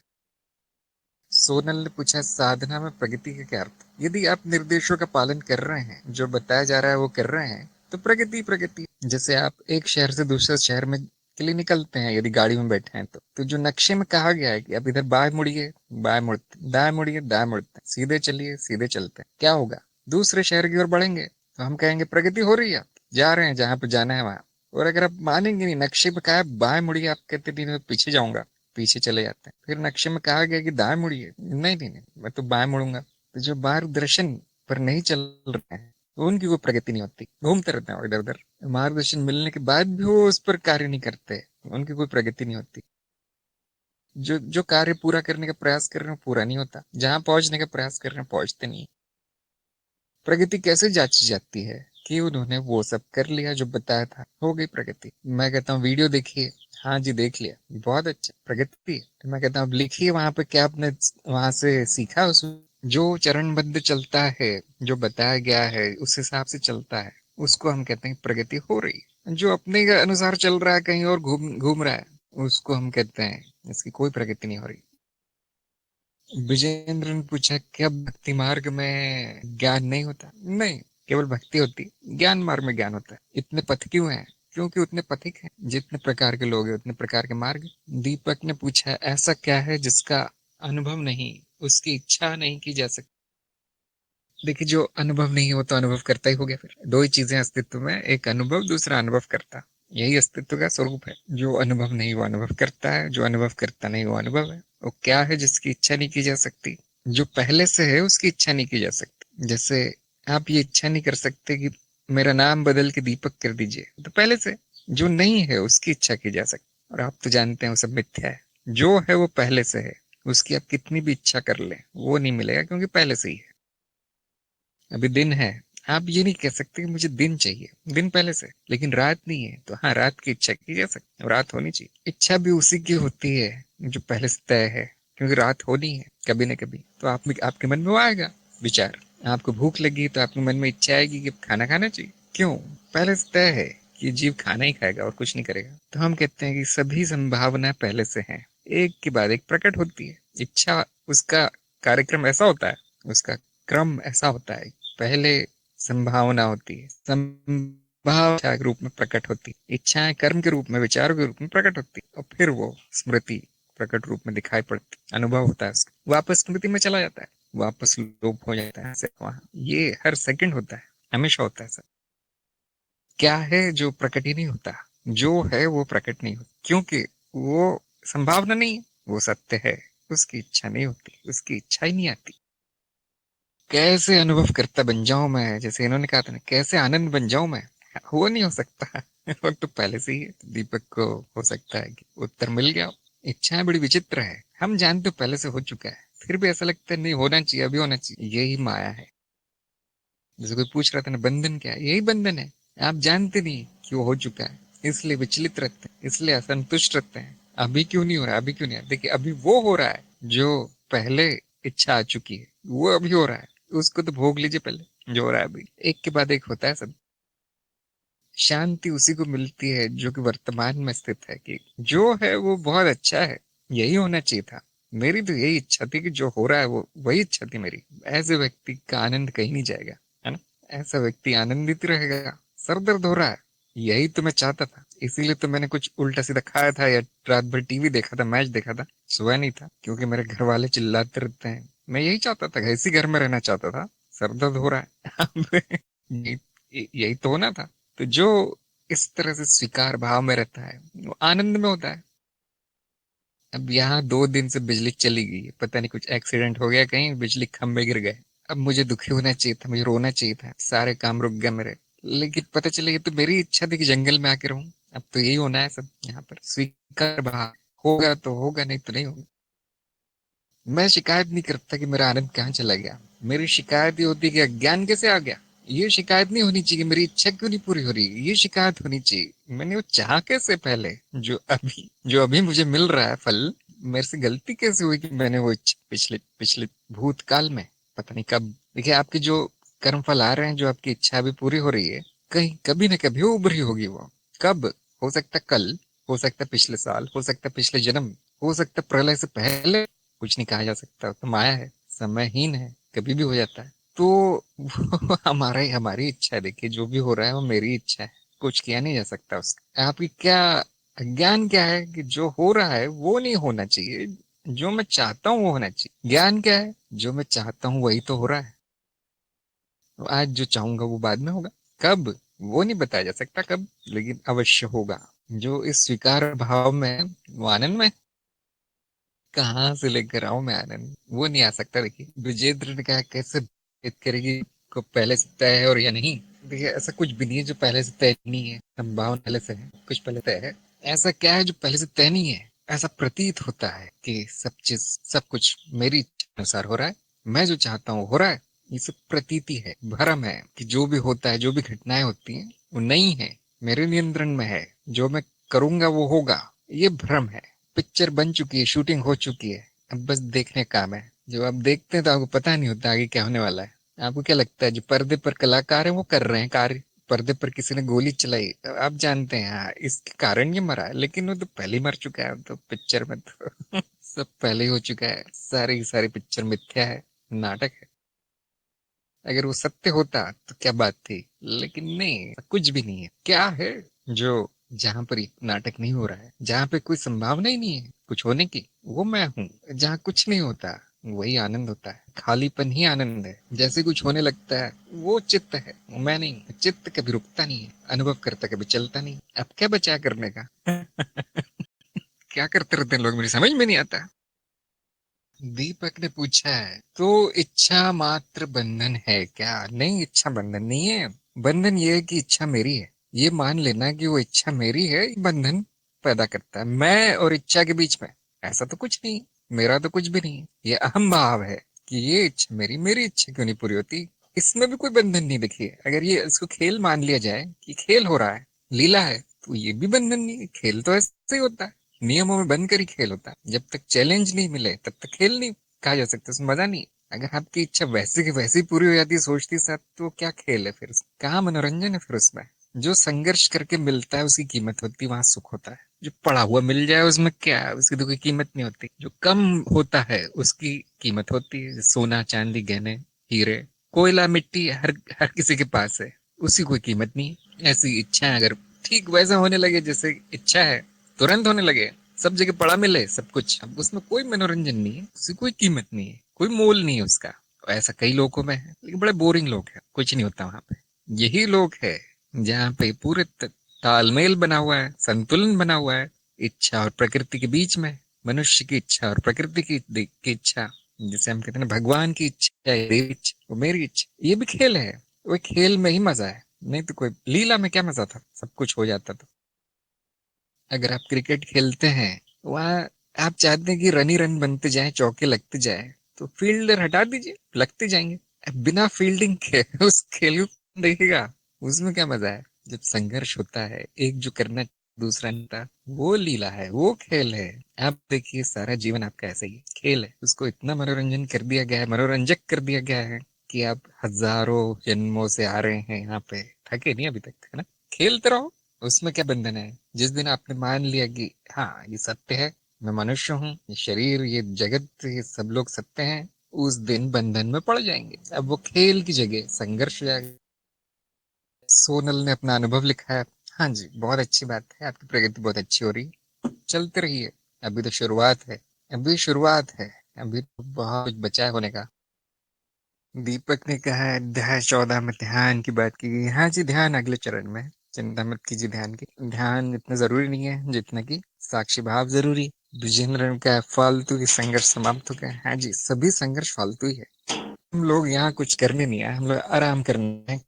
सोनल ने पूछा, साधना में प्रगति का क्या अर्थ? यदि आप निर्देशों का पालन कर रहे हैं, जो बताया जा रहा है वो कर रहे हैं, तो प्रगति प्रगति। जैसे आप एक शहर से दूसरे शहर में के लिए निकलते हैं, यदि गाड़ी में बैठे हैं तो जो नक्शे में कहा गया है कि आप इधर बाएं मुड़िए, बाएं मुड़ते, दाएं मुड़िए, दाएं मुड़ते, सीधे चलिए, सीधे चलते हैं, क्या होगा? दूसरे शहर की ओर बढ़ेंगे, तो हम कहेंगे प्रगति हो रही है, जा रहे हैं जहां पे जाना है वहां। और अगर आप मानेंगे नहीं, नक्शे पे कहा है बाएं मुड़िए, आप कहते नहीं मैं पीछे जाऊंगा, पीछे चले जाते हैं। फिर नक्शे में कहा गया कि दाएं मुड़िए, नहीं नहीं नहीं, मैं तो बाएं मुड़ूंगा। तो जो मार्गदर्शन पर नहीं चल रहे हैं, तो उनकी कोई प्रगति नहीं होती, घूमते रहते हैं इधर उधर। मार्गदर्शन मिलने के बाद भी वो उस पर कार्य नहीं करते, उनकी कोई प्रगति नहीं होती। जो जो कार्य पूरा करने का प्रयास कर रहे हैं पूरा नहीं होता, जहां पहुंचने का प्रयास कर रहे हैं पहुंचते नहीं। प्रगति कैसे जांची जाती है? कि उन्होंने वो सब कर लिया जो बताया था, हो गई प्रगति। मैं कहता हूँ वीडियो देखिए, हाँ जी देख लिया, बहुत अच्छा, प्रगति है। तो मैं कहता हूँ अब लिखिए वहां पे क्या आपने वहां से सीखा। उस जो चरणबद्ध चलता है, जो बताया गया है उस हिसाब से चलता है, उसको हम कहते हैं प्रगति हो रही है। जो अपने के अनुसार चल रहा है, कहीं और घूम घूम रहा है, उसको हम कहते हैं इसकी कोई प्रगति नहीं हो रही। विजेंद्र ने पूछा, क्या भक्ति मार्ग में ज्ञान नहीं होता? नहीं, केवल भक्ति होती, ज्ञान मार्ग में ज्ञान होता है। इतने पथ क्यों हैं? क्योंकि उतने पथिक हैं, जितने प्रकार के लोग हैं उतने प्रकार के मार्ग। दीपक ने पूछा, ऐसा क्या है जिसका अनुभव नहीं, उसकी इच्छा नहीं की जा सकती? देखिए, जो अनुभव नहीं है वो तो अनुभव करता ही हो गया। फिर दो ही चीजें अस्तित्व में, एक अनुभव, दूसरा अनुभव करता। यही अस्तित्व का स्वरूप है। जो अनुभव नहीं वो अनुभव करता है, जो अनुभव करता नहीं वो अनुभव है। वो क्या है जिसकी इच्छा नहीं की जा सकती? जो पहले से है उसकी इच्छा नहीं की जा सकती। जैसे आप ये इच्छा नहीं कर सकते कि मेरा नाम बदल के दीपक कर दीजिए, तो पहले से जो नहीं है उसकी इच्छा की जा सकती। और आप तो जानते हैं वो सब मिथ्या है। जो है वो पहले से है, उसकी आप कितनी भी इच्छा कर लें वो नहीं मिलेगा, क्योंकि पहले से ही है। अभी दिन है, आप ये नहीं कह सकते कि मुझे दिन चाहिए, दिन पहले से। लेकिन रात नहीं है, तो हाँ रात की इच्छा की जा सकती है, रात होनी चाहिए। इच्छा भी उसी की होती है जो पहले से तय है, क्योंकि रात होनी है कभी न कभी। तो आपके मन में वो आएगा विचार। आपको भूख लगी तो आपके मन में इच्छा आएगी कि खाना खाना चाहिए। क्यों? पहले से तय है कि जीव खाना ही खाएगा और कुछ नहीं करेगा। तो हम कहते हैं कि सभी संभावना पहले से है, एक के बाद एक प्रकट होती है। इच्छा, उसका कार्यक्रम ऐसा होता है, उसका क्रम ऐसा होता है। पहले संभावना होती है, संभावना इच्छा के रूप में प्रकट होती है, इच्छाएं कर्म के रूप में, विचारों के रूप में प्रकट होती है, और फिर वो स्मृति प्रकट रूप में दिखाई पड़ती, अनुभव होता है उसका, वापस स्मृति में चला जाता है, वापस लोप हो जाता है ऐसे वहां। ये हर सेकंड होता है, हमेशा होता है सर। क्या है जो प्रकट ही नहीं होता? जो है वो प्रकट नहीं होता, क्योंकि वो संभावना नहीं है, वो सत्य है। उसकी इच्छा नहीं होती, उसकी इच्छा ही नहीं आती। कैसे अनुभव करता बन जाऊं मैं, जैसे इन्होंने कहा था ना, कैसे आनंद बन जाऊं मैं, वो नहीं हो सकता। वो तो पहले से ही है। दीपक को हो सकता है कि उत्तर मिल गया हो। इच्छाएं बड़ी विचित्र है, हम जानते हो पहले से हो चुका है, फिर भी ऐसा लगता है नहीं, होना चाहिए, अभी होना चाहिए। यही माया है। जैसे कोई पूछ रहा था ना, बंधन क्या है? यही बंधन है। आप जानते नहीं कि वो हो चुका है, इसलिए विचलित रहते हैं, इसलिए असंतुष्ट रहते हैं। अभी क्यों नहीं हो रहा, अभी क्यों नहीं? देखिए, अभी वो हो रहा है जो पहले इच्छा आ चुकी है, वो अभी हो रहा है। उसको तो भोग लीजिए पहले, जो हो रहा है अभी। एक के बाद एक होता है सब। शांति उसी को मिलती है जो कि वर्तमान में स्थित है, कि जो है वो बहुत अच्छा है, यही होना चाहिए था। मेरी तो यही इच्छा थी कि जो हो रहा है वो वही इच्छा थी मेरी। ऐसे व्यक्ति का आनंद कहीं नहीं जाएगा, है ना? ऐसा व्यक्ति आनंदित रहेगा। सर दर्द हो रहा है, यही तो मैं चाहता था, इसीलिए तो मैंने कुछ उल्टा सीधा खाया था, या रात भर टीवी देखा था, मैच देखा था, सोया नहीं था, क्योंकि मेरे घर वाले चिल्लाते रहते हैं। मैं यही चाहता था, इसी घर में रहना चाहता था। सर दर्द हो रहा है। अब यही तो होना था। तो जो इस तरह से स्वीकार भाव में रहता है, वो आनंद में होता है। अब यहाँ 2 दिन से बिजली चली गई है, पता नहीं कुछ एक्सीडेंट हो गया कहीं, बिजली खंभे गिर गए। अब मुझे दुखी होना चाहिए था, मुझे रोना चाहिए था, सारे काम रुक गए मेरे। लेकिन पता चला ये तो मेरी इच्छा थी कि जंगल में आके रहूं। अब तो यही होना है सब यहाँ पर, स्वीकार भाव। होगा तो होगा, नहीं तो नहीं होगा। मैं शिकायत नहीं करता कि मेरा आनंद कहाँ चला गया। मेरी शिकायत ये होती है कि अज्ञान कैसे आ गया। ये शिकायत नहीं होनी चाहिए कि मेरी इच्छा क्यों नहीं पूरी हो रही, ये शिकायत होनी चाहिए मैंने वो चाहा कैसे पहले। जो अभी मुझे मिल रहा है फल, मेरे से गलती कैसे हुई कि मैंने वो इच्छा पिछले पिछले भूतकाल में, पता नहीं कब। देखिए, आपके जो कर्म फल आ रहे हैं, जो आपकी इच्छा अभी पूरी हो रही है, कहीं कभी न कभी वो उभरी होगी। वो कब? हो सकता है कल, हो सकता है पिछले साल, हो सकता है पिछले जन्म, हो सकता है प्रलय से पहले। कुछ नहीं कहा जा सकता, तो माया है, समयहीन है, कभी भी हो जाता है। तो वो हमारी इच्छा है। देखिए, जो भी हो रहा है वो मेरी इच्छा है, कुछ किया नहीं जा सकता उसका। आपकी क्या अज्ञान क्या है कि जो हो रहा है वो नहीं होना चाहिए, जो मैं चाहता हूँ वो होना चाहिए। ज्ञान क्या है? जो मैं चाहता हूँ वही तो हो रहा है। तो आज जो चाहूंगा वो बाद में होगा। कब? वो नहीं बताया जा सकता कब, लेकिन अवश्य होगा। जो इस स्वीकार भाव में है, वो आनंद में। कहाँ से लेकर आऊं मैं आनंद? वो नहीं आ सकता। देखिए, विजेंद्र ने कहा, कैसे भेद करेगी को पहले से तय है और या नहीं। देखिए, ऐसा कुछ भी नहीं है जो पहले से तय नहीं है। संभावना पहले से है, कुछ पहले तय है। ऐसा क्या है जो पहले से तय नहीं है? ऐसा प्रतीत होता है कि सब चीज, सब कुछ मेरी इच्छा अनुसार हो रहा है, मैं जो चाहता हूँ हो रहा है। ये सब प्रतीति है, भ्रम है कि जो भी होता है, जो भी घटनाएं होती हैं, वो नहीं है, मेरे नियंत्रण में है। जो मैं करूंगा वो होगा, ये भ्रम है। पिक्चर बन चुकी है, शूटिंग हो चुकी है, अब बस देखने का काम है। जब आप देखते हैं तो आपको पता नहीं होता आगे क्या होने वाला है। आपको क्या लगता है जो पर्दे पर कलाकार है वो कर रहे हैं कार्य? पर्दे पर किसी ने गोली चलाई, आप जानते हैं हाँ इसके कारण ये मरा है, लेकिन वो तो पहले ही मर चुका है। तो पिक्चर में तो सब पहले ही हो चुका है। सारी की सारी पिक्चर मिथ्या है, नाटक है। अगर वो सत्य होता तो क्या बात थी, लेकिन नहीं, कुछ भी नहीं है। क्या है जो, जहां पर ये नाटक नहीं हो रहा है, जहां पे कोई संभावना ही नहीं है कुछ होने की, वो मैं हूँ। जहां कुछ नहीं होता, वही आनंद होता है, खालीपन ही आनंद है। जैसे कुछ होने लगता है, वो चित्त है, वो मैं नहीं। चित्त कभी रुकता नहीं है, अनुभव करता कभी चलता नहीं। अब क्या बचा करने का? क्या करते रहते हैं लोग, मेरी समझ में नहीं आता। दीपक ने पूछा है, तो इच्छा मात्र बंधन है क्या? नहीं, इच्छा बंधन नहीं है। बंधन ये है कि इच्छा मेरी है, ये मान लेना कि वो इच्छा मेरी है, ये बंधन पैदा करता है। मैं और इच्छा के बीच में ऐसा तो कुछ नहीं, मेरा तो कुछ भी नहीं है। ये अहम भाव है कि ये इच्छा मेरी, मेरी इच्छा क्यों नहीं पूरी होती। इसमें भी कोई बंधन नहीं। देखिए, अगर ये इसको खेल मान लिया जाए कि खेल हो रहा है, लीला है, तो ये भी बंधन नहीं है। खेल तो ऐसे ही होता है, नियमों में बंद कर ही खेल होता है। जब तक चैलेंज नहीं मिले तब तक खेल नहीं कहा जा सकता, उसमें मजा नहीं। अगर आपकी इच्छा वैसे की वैसी पूरी हो जाती है सोचती साथ, तो क्या खेल है फिर? कहाँ मनोरंजन है फिर उसमें? जो संघर्ष करके मिलता है उसकी कीमत होती है, वहां सुख होता है। जो पड़ा हुआ मिल जाए उसमें क्या है, उसकी तो कोई कीमत नहीं होती। जो कम होता है उसकी कीमत होती है। सोना चांदी गहने हीरे कोयला मिट्टी हर हर किसी के पास है, उसकी कोई कीमत नहीं है। ऐसी इच्छाएं अगर ठीक वैसा होने लगे जैसे इच्छा है, तुरंत होने लगे, सब जगह पड़ा मिले सब कुछ, अब उसमें कोई मनोरंजन नहीं है, उसकी कोई कीमत नहीं है, कोई मोल नहीं है उसका। ऐसा कई लोगों में है, लेकिन बड़े बोरिंग लोग हैं, कुछ नहीं होता वहां पे। यही लोग है जहाँ पे पूरे तालमेल बना हुआ है, संतुलन बना हुआ है, इच्छा और प्रकृति के बीच में। मनुष्य की इच्छा और प्रकृति की इच्छा, जिसे हम कहते हैं ना, भगवान की इच्छा है, देवी इच्छा, वो मेरी इच्छा, ये भी खेल है। वो खेल में ही मजा है, नहीं तो कोई लीला में क्या मजा था, सब कुछ हो जाता तो। अगर आप क्रिकेट खेलते हैं, वहां आप चाहते हैं कि रन ही रन बनते जाए, चौके लगते जाए, तो फील्डर हटा दीजिए, लगते जाएंगे। अब बिना फील्डिंग के उस खेल को कौन देखेगा? उसमें क्या मजा है? जब संघर्ष होता है, एक जो करना दूसरा नहीं था, वो लीला है, वो खेल है। आप देखिए, सारा जीवन आपका ऐसा ही है, खेल है। उसको इतना मनोरंजन कर दिया गया है, मनोरंजक कर दिया गया है कि आप हजारों जन्मों से आ रहे हैं यहाँ पे, थके नहीं अभी तक, है ना? खेलते रहो। उसमें क्या बंधन है? जिस दिन आपने मान लिया कि हाँ ये सत्य है, मैं मनुष्य हूँ, ये शरीर ये जगत ये सब लोग सत्य हैं, उस दिन बंधन में पड़ जाएंगे। अब वो खेल की जगह संघर्ष हो जाएगा। सोनल ने अपना अनुभव लिखा है। हाँ जी, बहुत अच्छी बात है, आपकी प्रगति बहुत अच्छी हो रही है, चलते रहिए। अभी तो शुरुआत है, अभी शुरुआत है, अभी तो बहुत कुछ बचा है होने का। दीपक ने कहा है अध्याय 14 में ध्यान की बात की गई। हाँ जी, ध्यान अगले चरण में है, चिंता मत कीजिए ध्यान की। ध्यान इतना जरूरी नहीं है जितना कि साक्षी भाव जरूरी। विजेंद्र का फालतू की संघर्ष समाप्त हो गया। हाँ जी, सभी संघर्ष फालतू ही है। हम लोग यहाँ कुछ करने नहीं आए, हम लोग आराम करने हैं।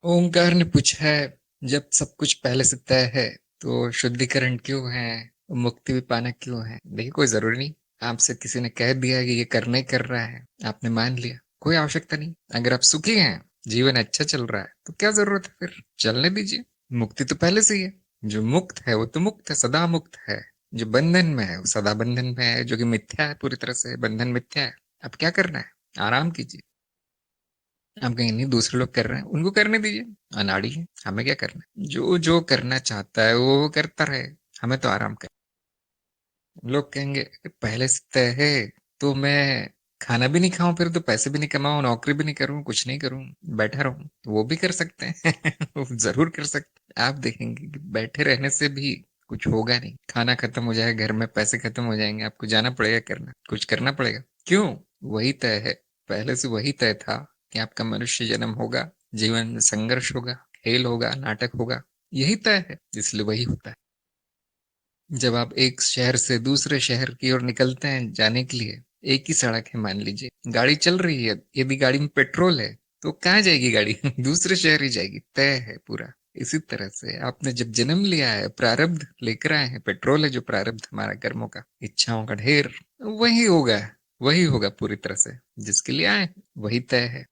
ओंकार ने पूछा है, जब सब कुछ पहले से तय है तो शुद्धिकरण क्यों है, मुक्ति भी पाना क्यों है? देखिए, कोई जरूरी नहीं। आपसे किसी ने कह दिया कि ये करना ही कर रहा है, आपने मान लिया, कोई आवश्यकता नहीं। अगर आप सुखी हैं, जीवन अच्छा चल रहा है, तो क्या जरूरत है फिर? चलने दीजिए। मुक्ति तो पहले से ही है। जो मुक्त है वो तो मुक्त है, सदा मुक्त है। जो बंधन में है वो सदा बंधन में है, जो कि मिथ्या है, पूरी तरह से बंधन मिथ्या है। अब क्या करना है? आराम कीजिए। आप कहेंगे नहीं, दूसरे लोग कर रहे हैं, उनको करने दीजिए, अनाड़ी है, हमें क्या करना है? जो जो करना चाहता है वो करता रहे, हमें तो आराम कर। लोग कहेंगे कि पहले से तय है तो मैं खाना भी नहीं खाऊं, फिर तो पैसे भी नहीं कमाऊं, नौकरी भी नहीं करूं, कुछ नहीं करूं, बैठा रहूं, तो वो भी कर सकते हैं। वो जरूर कर सकते हैं। आप देखेंगे कि बैठे रहने से भी कुछ होगा नहीं। खाना खत्म हो जाएगा घर में, पैसे खत्म हो जाएंगे, आपको जाना पड़ेगा, करना कुछ करना पड़ेगा। क्यों? वही तय है, पहले से वही तय था कि आपका मनुष्य जन्म होगा, जीवन में संघर्ष होगा, खेल होगा, नाटक होगा, यही तय है, इसलिए वही होता है। जब आप एक शहर से दूसरे शहर की ओर निकलते हैं जाने के लिए, एक ही सड़क है मान लीजिए, गाड़ी चल रही है, यदि गाड़ी में पेट्रोल है तो कहाँ जाएगी गाड़ी? दूसरे शहर ही जाएगी, तय है पूरा। इसी तरह से आपने जब जन्म लिया है, प्रारब्ध लेकर आए हैं, पेट्रोल है जो प्रारब्ध हमारा कर्मों का, इच्छाओं का ढेर, वही होगा, वही होगा पूरी तरह से। जिसके लिए आए वही तय है।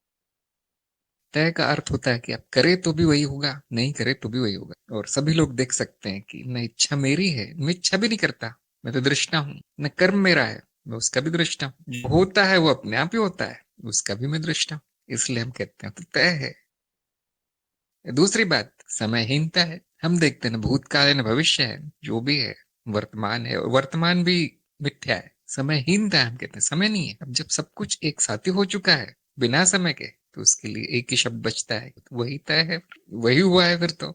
तय का अर्थ होता है कि आप करे तो भी वही होगा, नहीं करे तो भी वही होगा। और सभी लोग देख सकते हैं कि न इच्छा मेरी है, मैं इच्छा भी नहीं करता, मैं तो दृष्टा हूँ, न कर्म मेरा है, मैं उसका भी दृष्टा हूँ। जो होता है वो अपने आप ही होता है, उसका भी मैं दृष्टा हूँ। इसलिए हम कहते हैं तो तय है। दूसरी बात, समयहीनता है। हम देखते हैं न भूतकाल है न भविष्य है, जो भी है वर्तमान है, और वर्तमान भी मिथ्या है। समयहीनता है, हम कहते हैं समय नहीं है। अब जब सब कुछ एक साथ ही हो चुका है बिना समय के, तो उसके लिए एक ही शब्द बचता है, तो वही तय है, वही हुआ है फिर तो।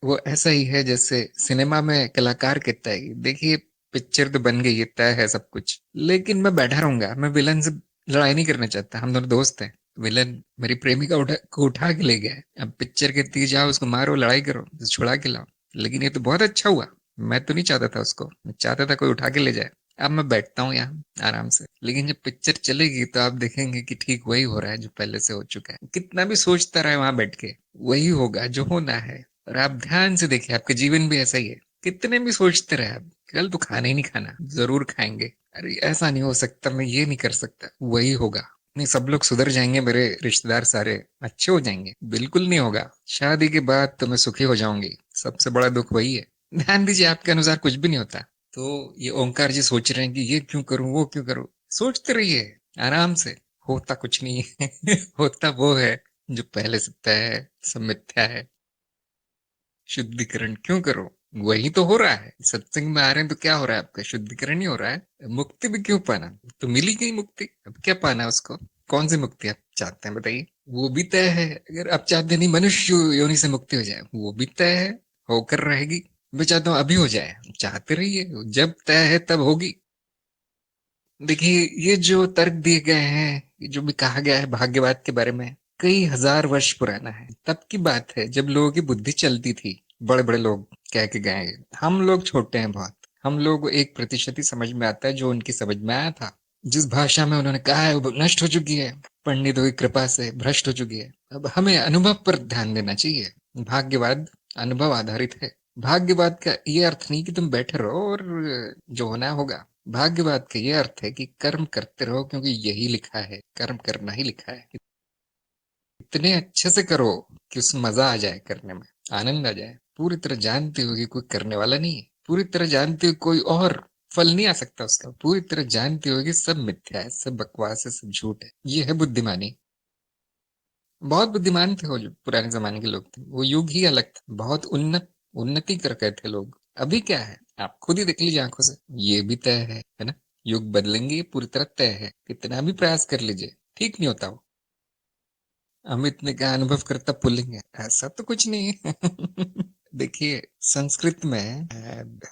वो ऐसा ही है जैसे सिनेमा में कलाकार कहता है कि देखिए पिक्चर तो बन गई है, तय है सब कुछ, लेकिन मैं बैठा रहूंगा, मैं विलन से लड़ाई नहीं करना चाहता, हम दोनों दोस्त हैं। विलन मेरी प्रेमिका को उठा के ले गया है, अब पिक्चर कहती है जाओ उसको मारो, लड़ाई करो, छुड़ा के लाओ। लेकिन ये तो बहुत अच्छा हुआ, मैं तो नहीं चाहता था उसको, मैं चाहता था कोई उठा के ले जाए। अब मैं बैठता हूँ यहाँ आराम से, लेकिन जब पिक्चर चलेगी तो आप देखेंगे कि ठीक वही हो रहा है जो पहले से हो चुका है। कितना भी सोचता रहे वहां बैठ के, वही होगा जो होना है। और आप ध्यान से देखिए, आपका जीवन भी ऐसा ही है। कितने भी सोचते रहे आप, कल तो खाना ही नहीं खाना, जरूर खाएंगे, अरे ऐसा नहीं हो सकता, मैं ये नहीं कर सकता, वही होगा। नहीं, सब लोग सुधर जाएंगे, मेरे रिश्तेदार सारे अच्छे हो जाएंगे, बिल्कुल नहीं होगा। शादी के बाद तो मैं सुखी हो जाऊंगी, सबसे बड़ा दुख वही है। ध्यान दीजिए, आपके अनुसार कुछ भी नहीं होता। तो ये ओंकार जी सोच रहे हैं कि ये क्यों करूं, वो क्यों करूं, सोचते रहिए आराम से। होता कुछ नहीं है। होता वो है जो पहले से तय है, सब मिथ्या है। शुद्धिकरण क्यों करो? वही तो हो रहा है। सत्संग में आ रहे हैं तो क्या हो रहा है? आपका शुद्धिकरण ही हो रहा है। मुक्ति भी क्यों पाना? तो मिली गई मुक्ति, अब क्या पाना है उसको? कौन सी मुक्ति आप चाहते हैं बताइए? वो भी तय है। अगर आप चाहते नहीं मनुष्य योनि से मुक्ति हो जाए, वो भी तय है, होकर रहेगी। मैं चाहता हूँ अभी हो जाए, चाहते रहिए, जब तय है तब होगी। देखिए, ये जो तर्क दिए गए हैं, ये जो भी कहा गया है भाग्यवाद के बारे में, कई हजार वर्ष पुराना है। तब की बात है जब लोगों की बुद्धि चलती थी। बड़े बड़े लोग कह के गए हैं। हम लोग छोटे हैं बहुत। हम लोग को 1% ही समझ में आता है जो उनकी समझ में आया था। जिस भाषा में उन्होंने कहा है वो नष्ट हो चुकी है, पंडितों की कृपा से भ्रष्ट हो चुकी है। अब हमें अनुभव पर ध्यान देना चाहिए। भाग्यवाद अनुभव आधारित है। भाग्यवाद का ये अर्थ नहीं कि तुम बैठे रहो और जो होना है होगा। भाग्यवाद का ये अर्थ है कि कर्म करते रहो, क्योंकि यही लिखा है, कर्म करना ही लिखा है। इतने अच्छे से करो कि उसमें मजा आ जाए, करने में आनंद आ जाए। पूरी तरह जानते हो कि कोई करने वाला नहीं है, पूरी तरह जानते हो कोई और फल नहीं आ सकता उसका, पूरी तरह जानते हो कि सब मिथ्या है, सब बकवास है, सब झूठ है। ये है बुद्धिमानी। बहुत बुद्धिमान थे वो जो पुराने जमाने के लोग थे। वो युग ही अलग था, बहुत उन्नति कर गए थे लोग। अभी क्या है आप खुद ही देख लीजिए आंखों से। ये भी तय है ना? युग बदलेंगे, ये पूरी तरह तय है। कितना भी प्रयास कर लीजिए, ठीक नहीं होता वो। अमित ने कहा अनुभव करता पुल्लिंग है, ऐसा तो कुछ नहीं है। देखिए, संस्कृत में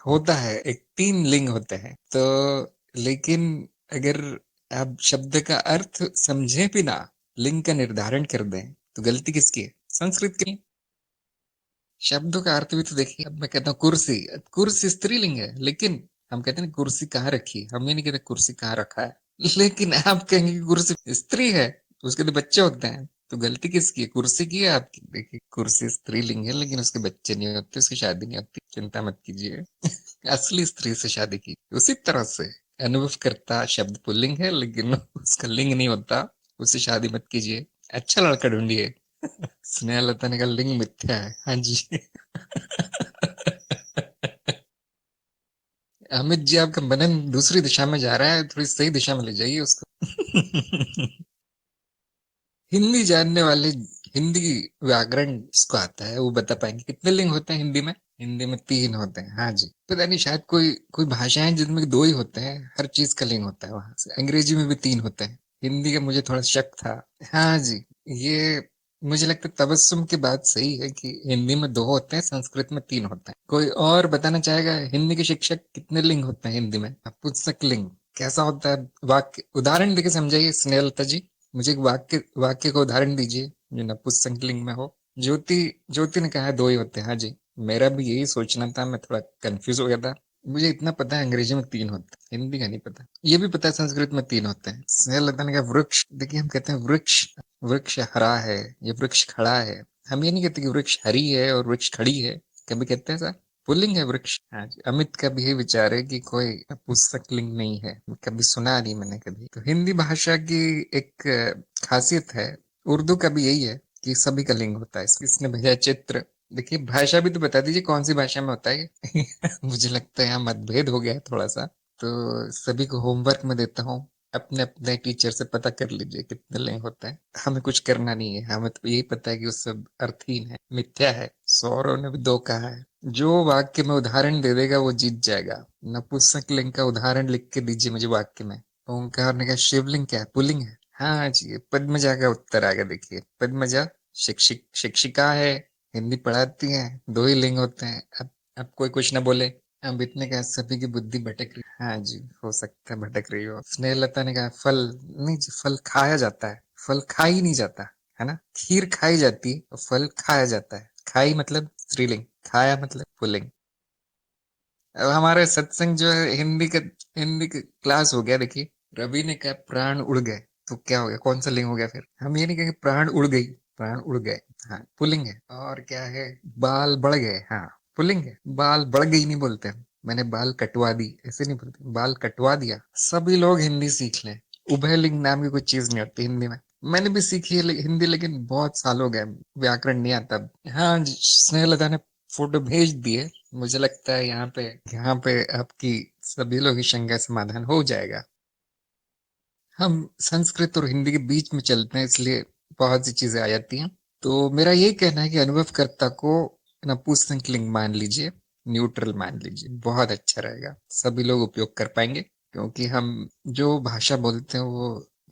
होता है, एक 3 लिंग होते हैं तो, लेकिन अगर आप शब्द का अर्थ समझे भी ना, लिंग का निर्धारण कर दें, तो गलती किसकी है? संस्कृत की। शब्दों का अर्थ भी तो देखिए। अब मैं कहता हूँ कुर्सी, कुर्सी स्त्रीलिंग है, लेकिन हम कहते हैं ना कुर्सी कहाँ रखी, हम ये नहीं कहते कुर्सी कहाँ रखा है। लेकिन आप कहेंगे कि कुर्सी स्त्री है, उसके तो बच्चे होते हैं। तो गलती किसकी है? कुर्सी की है आपकी? देखिए, कुर्सी स्त्रीलिंग है, लेकिन उसके बच्चे नहीं होते, उसकी शादी नहीं होती, चिंता मत कीजिए। असली स्त्री से शादी की। उसी तरह से अनुभव करता शब्द पुल्लिंग है, लेकिन उसका लिंग नहीं होता, उससे शादी मत कीजिए। अच्छा लड़का ढूंढिए। स्नेहलता ने कहा लिंग मिथ्या है। हाँ जी। अमित जी, आपका मनन दूसरी दिशा में जा रहा है, थोड़ी सही दिशा में ले जाइए उसको। हिंदी जानने वाले, हिंदी व्याकरण जिसको आता है वो बता पाएंगे कितने लिंग होते हैं हिंदी में। हिंदी में 3 होते हैं। हाँ जी, पता नहीं, शायद कोई कोई भाषाएं हैं जिनमें 2 ही होते हैं, हर चीज का लिंग होता है वहां से। अंग्रेजी में भी 3 होते हैं। हिंदी का मुझे थोड़ा शक था। हाँ जी, ये मुझे लगता है तबस्सुम की बात सही है कि हिंदी में 2 होते हैं, संस्कृत में 3 होते हैं। कोई और बताना चाहेगा हिंदी के शिक्षक कितने लिंग होते हैं हिंदी में? पुंसक लिंग कैसा होता है? वाक्य उदाहरण देके समझाइए स्नेहलता जी। मुझे एक वाक्य वाक्य का उदाहरण दीजिए जो नपुंसक लिंग में हो। ज्योति ज्योति ने कहा है 2 ही होते हैं। हाँ जी, मेरा भी यही सोचना था, मैं थोड़ा कंफ्यूज हो गया था। मुझे इतना पता है अंग्रेजी में 3 होते हैं, हिंदी का नहीं पता। ये भी पता है संस्कृत में 3 होते हैं। स्नेहलता ने कहा वृक्ष, देखिए हम कहते हैं वृक्ष, वृक्ष हरा है, ये वृक्ष खड़ा है। हम ये नहीं कहते कि वृक्ष हरी है और वृक्ष खड़ी है, कभी कहते हैं सर? पुल्लिंग है वृक्ष। हाँ जी, अमित का भी यही विचार है कि कोई पुस्तक लिंग नहीं है, कभी सुना नहीं मैंने कभी। तो हिंदी भाषा की एक खासियत है, उर्दू का भी यही है कि सभी का लिंग होता है। इसने भेजा चित्र। देखिए, भाषा भी तो बता दीजिए कौन सी भाषा में होता है ये। मुझे लगता है यहाँ मतभेद हो गया है थोड़ा सा। तो सभी को होमवर्क में देता हूँ, अपने अपने टीचर से पता कर लीजिए कितने लिंग होता है। हमें कुछ करना नहीं है, हमें तो यही पता है कि वो सब अर्थहीन है, मिथ्या है। सौरव ने भी 2 कहा है। जो वाक्य में उदाहरण दे देगा वो जीत जाएगा। नपुंसक लिंग का उदाहरण लिख के दीजिए मुझे वाक्य में। ओंकार ने कहा शिवलिंग क्या है? पुल्लिंग है। हाँ जी, पद्मजा का उत्तर आ गया। देखिए, पद्मजा शिक्षिका है, हिंदी पढ़ाती है, 2 ही लिंग होते हैं। अब कोई कुछ ना बोले। अब इतने कहा सभी की बुद्धि भटक रही। हाँ जी, हो सकता है भटक रही हो। स्नेहलता ने कहा फल नहीं जी, फल खाया जाता है, फल खा ही नहीं जाता है ना। खीर खाई जाती है और फल खाया जाता है। खाई मतलब स्त्रीलिंग, खाया मतलब पुल्लिंग। अब हमारे सत्संग जो है हिंदी का क्लास हो गया। देखिए, रवि ने कहा प्राण उड़ गए, तो क्या हो गया? कौन सा लिंग हो गया फिर? हम ये नहीं कहेंगे प्राण उड़ गई, प्राण उड़ गए, हाँ पुल्लिंग है। और क्या है? बाल बढ़ गए, हाँ पुल्लिंग है। बाल बढ़ गई नहीं बोलते हम, मैंने बाल कटवा दी, ऐसे नहीं बोलते, बाल कटवा दिया। सभी लोग हिंदी सीख लें। उभय लिंग नाम की कोई चीज नहीं होती हिंदी में। मैंने भी सीखी है हिंदी, लेकिन बहुत साल हो गए, व्याकरण नहीं आता। हाँ जी, स्नेहलता ने फोटो भेज दिए। मुझे लगता है यहाँ पे आपकी सभी लोग की शंका समाधान हो जाएगा। हम संस्कृत और हिंदी के बीच में चलते हैं, इसलिए बहुत सी चीजें आ जाती हैं। तो मेरा यही कहना है कि अनुभवकर्ता को नपुंसकलिंग मान लीजिए, न्यूट्रल मान लीजिए, बहुत अच्छा रहेगा, सभी लोग उपयोग कर पाएंगे। क्योंकि हम जो भाषा बोलते हैं वो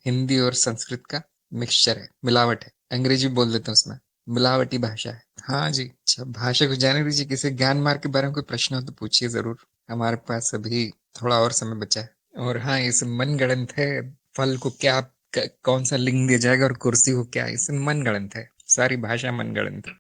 हिंदी और संस्कृत का मिक्सचर है, मिलावट है। अंग्रेजी बोल देते हैं उसमें, मिलावटी भाषा है। हाँ जी, अच्छा भाषा को जाने दीजिए। किसी ज्ञान मार्ग के बारे में कोई प्रश्न हो तो पूछिए जरूर, हमारे पास अभी थोड़ा और समय बचा है। और हाँ, ये सब मनगढ़ंत है। फल को क्या कौन सा लिंग दिया जाएगा और कुर्सी को क्या, इसमें मनगढ़ंत है, सारी भाषा मनगढ़ंत है।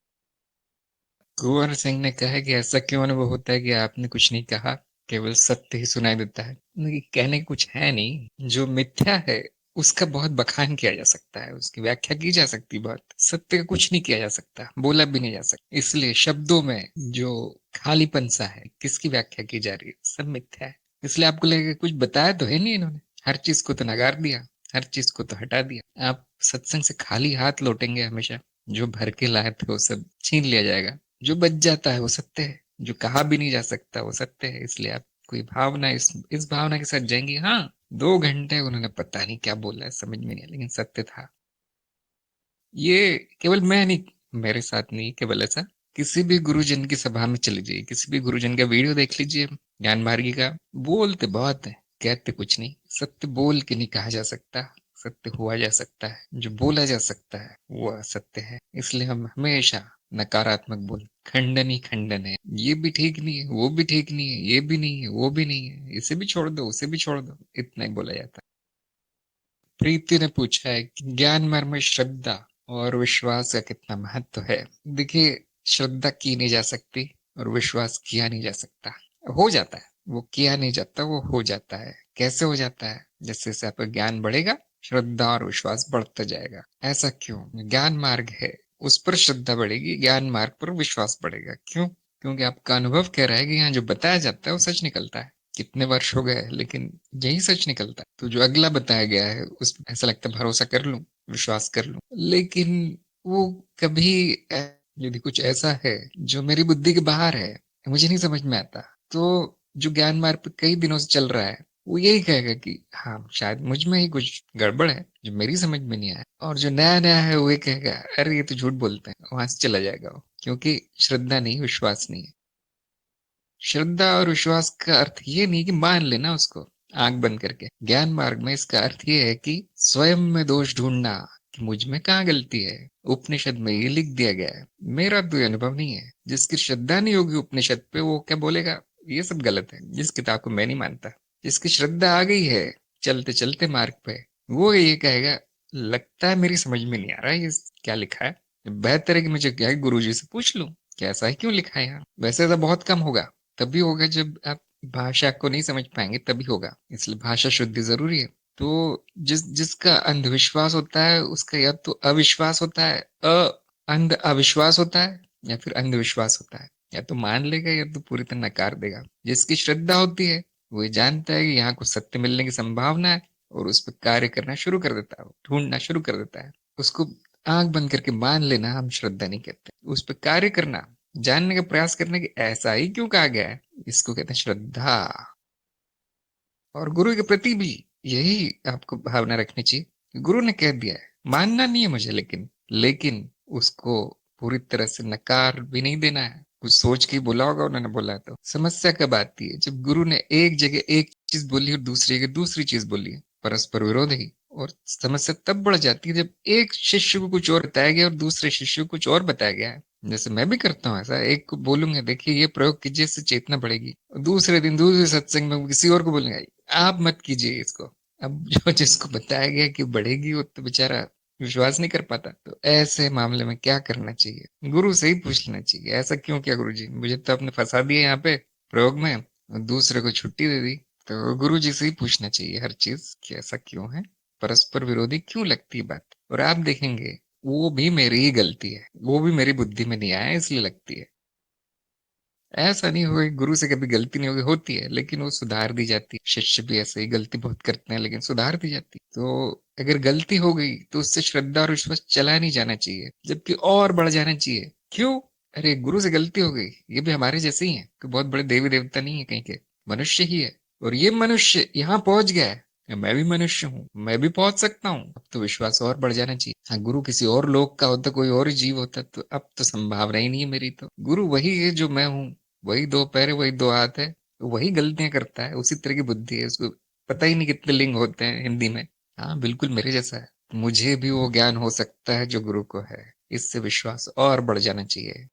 कुंवर सिंह ने कहा कि ऐसा क्यों अनुभव होता है कि आपने कुछ नहीं कहा, केवल सत्य ही सुनाई देता है। नहीं, कहने को कुछ है नहीं। जो मिथ्या है उसका बहुत बखान किया जा सकता है, उसकी व्याख्या की जा सकती है बहुत। सत्य का कुछ नहीं किया जा सकता, बोला भी नहीं जा सकता। इसलिए शब्दों में जो खालीपन सा है, किसकी व्याख्या की जा रही है, सब मिथ्या है। इसलिए आपको लगेगा कुछ बताया तो है नहीं इन्होंने, हर चीज को तो नकार दिया, हर चीज को तो हटा दिया। आप सत्संग से खाली हाथ लौटेंगे हमेशा। जो भर के लाए थे वो सब छीन लिया जाएगा। जो बच जाता है वो सत्य है, जो कहा भी नहीं जा सकता वो सत्य है। इसलिए आप कोई भावना, इस भावना के साथ जाएंगे। हाँ, 2 घंटे उन्होंने पता नहीं क्या बोला है, समझ में नहीं आया, लेकिन सत्य था। ये केवल मैं नहीं, मेरे साथ नहीं केवल ऐसा, किसी भी गुरुजन की सभा में चले जाइए, किसी भी गुरुजन का वीडियो देख लीजिए, ज्ञान मार्गी का, बोलते बहुत है, कहते कुछ नहीं। सत्य बोल के नहीं कहा जा सकता, सत्य हुआ जा सकता है। जो बोला जा सकता है वो असत्य है। इसलिए हम हमेशा नकारात्मक बोल, खंडन ही खंडन है, ये भी ठीक नहीं है, वो भी ठीक नहीं है, ये भी नहीं है, वो भी नहीं है, इसे भी छोड़ दो, उसे भी छोड़ दो, इतना ही बोला जाता है। प्रीति ने पूछा है कि ज्ञान मार्ग में श्रद्धा और विश्वास का कितना महत्व है। देखिए, श्रद्धा की नहीं जा सकती और विश्वास किया नहीं जा सकता। हो जाता है, वो किया नहीं जाता, वो हो जाता है। कैसे हो जाता है? जैसे जैसे आपका ज्ञान बढ़ेगा, श्रद्धा और विश्वास बढ़ता जाएगा। ऐसा क्यों? ज्ञान मार्ग है, उस पर श्रद्धा बढ़ेगी, ज्ञान मार्ग पर विश्वास बढ़ेगा। क्यों? क्योंकि आपका अनुभव कह रहा है कि यहाँ जो बताया जाता है वो सच निकलता है। कितने वर्ष हो गए लेकिन यही सच निकलता है। तो जो अगला बताया गया है उस ऐसा लगता है भरोसा कर लूं, विश्वास कर लूं। लेकिन वो कभी यदि कुछ ऐसा है जो मेरी बुद्धि के बाहर है, मुझे नहीं समझ में आता, तो जो ज्ञान मार्ग पे कई दिनों से चल रहा है वो यही कहेगा कि हाँ, शायद मुझ में ही कुछ गड़बड़ है जो मेरी समझ में नहीं आया। और जो नया नया है वो ये कहेगा अरे ये तो झूठ बोलते हैं, वहां से चला जाएगा वो। क्योंकि श्रद्धा नहीं, विश्वास नहीं है। श्रद्धा और विश्वास का अर्थ ये नहीं कि मान लेना उसको आंख बंद करके। ज्ञान मार्ग में इसका अर्थ ये है कि स्वयं में दोष ढूंढना कि मुझ में कहाँ गलती है। उपनिषद में ये लिख दिया गया है, मेरा तो ये अनुभव नहीं है। जिसकी श्रद्धा नहीं होगी उपनिषद पे वो क्या बोलेगा, ये सब गलत है, जिस किताब को मैं नहीं मानता। जिसकी श्रद्धा आ गई है चलते चलते मार्ग पे, वो ये कहेगा लगता है मेरी समझ में नहीं आ रहा है ये क्या लिखा है। बेहतर है कि मुझे क्या गुरु जी से पूछ लूं कैसा है, क्यों लिखा है यहाँ। वैसे तो बहुत कम होगा, तभी होगा जब आप भाषा को नहीं समझ पाएंगे, तभी होगा। इसलिए भाषा शुद्धि जरूरी है। तो जिसका अंधविश्वास होता है उसका या तो अविश्वास होता है, अंध अविश्वास होता है, या फिर अंधविश्वास होता है। या तो मान लेगा या तो पूरी तरह नकार देगा। जिसकी श्रद्धा होती है वो ये जानता है कि यहाँ कुछ सत्य मिलने की संभावना है और उस पर कार्य करना शुरू कर देता है, ढूंढना शुरू कर देता है। उसको आंख बंद करके मान लेना हम श्रद्धा नहीं कहते, उस पर कार्य करना, जानने का प्रयास करने की ऐसा ही क्यों कहा गया है, इसको कहते हैं श्रद्धा। और गुरु के प्रति भी यही आपको भावना रखनी चाहिए। गुरु ने कह दिया है, मानना नहीं है मुझे, लेकिन उसको पूरी तरह से नकार भी नहीं देना है। कुछ सोच के ही बोला होगा उन्होंने, बोला तो समस्या कब आती है जब गुरु ने एक जगह एक चीज बोली और दूसरी जगह दूसरी चीज बोली है, परस्पर विरोध ही। और समस्या तब बढ़ जाती है जब एक शिष्य को कुछ और बताया गया और दूसरे शिष्य को कुछ और बताया गया है। जैसे मैं भी करता हूँ ऐसा, एक को बोलूंगा देखिए ये प्रयोग कीजिए इससे चेतना बढ़ेगी, दूसरे दिन दूसरे सत्संग में किसी और को बोलूंगा आप मत कीजिए इसको। अब जो जिसको बताया गया कि बढ़ेगी वो तो बेचारा विश्वास नहीं कर पाता। तो ऐसे मामले में क्या करना चाहिए, गुरु से ही पूछ लेना चाहिए ऐसा क्यों किया गुरु जी, मुझे तो आपने फंसा दिया यहाँ पे प्रयोग में और दूसरे को छुट्टी दे दी। तो गुरु जी से ही पूछना चाहिए हर चीज कि ऐसा क्यों है, परस्पर विरोधी क्यों लगती है बात। और आप देखेंगे वो भी मेरी ही गलती है, वो भी मेरी बुद्धि में नहीं आया इसलिए लगती है। ऐसा नहीं हुआ गुरु से कभी गलती नहीं होगी, होती है लेकिन वो सुधार दी जाती है। शिष्य भी ऐसे ही गलती बहुत करते हैं लेकिन सुधार दी जाती है। तो अगर गलती हो गई तो उससे श्रद्धा और विश्वास चला नहीं जाना चाहिए, जबकि और बढ़ जाना चाहिए। क्यों? अरे गुरु से गलती हो गई, ये भी हमारे जैसे ही है, कोई बहुत बड़े देवी देवता नहीं है कहीं के, मनुष्य ही है। और ये मनुष्य यहाँ पहुंच गया है, मैं भी मनुष्य हूँ, मैं भी पहुंच सकता हूँ। अब तो विश्वास और बढ़ जाना चाहिए। हाँ, गुरु किसी और लोक का होता, कोई और ही जीव होता, तो अब तो संभावना ही नहीं है मेरी। तो गुरु वही है जो मैं हूँ, वही दो पैर है, वही दो हाथ है, वही गलतियां करता है, उसी तरह की बुद्धि है उसको। पता ही नहीं कितने लिंग होते हैं हिंदी में। हाँ, बिल्कुल मेरे जैसा है। मुझे भी वो ज्ञान हो सकता है जो गुरु को है। इससे विश्वास और बढ़ जाना चाहिए।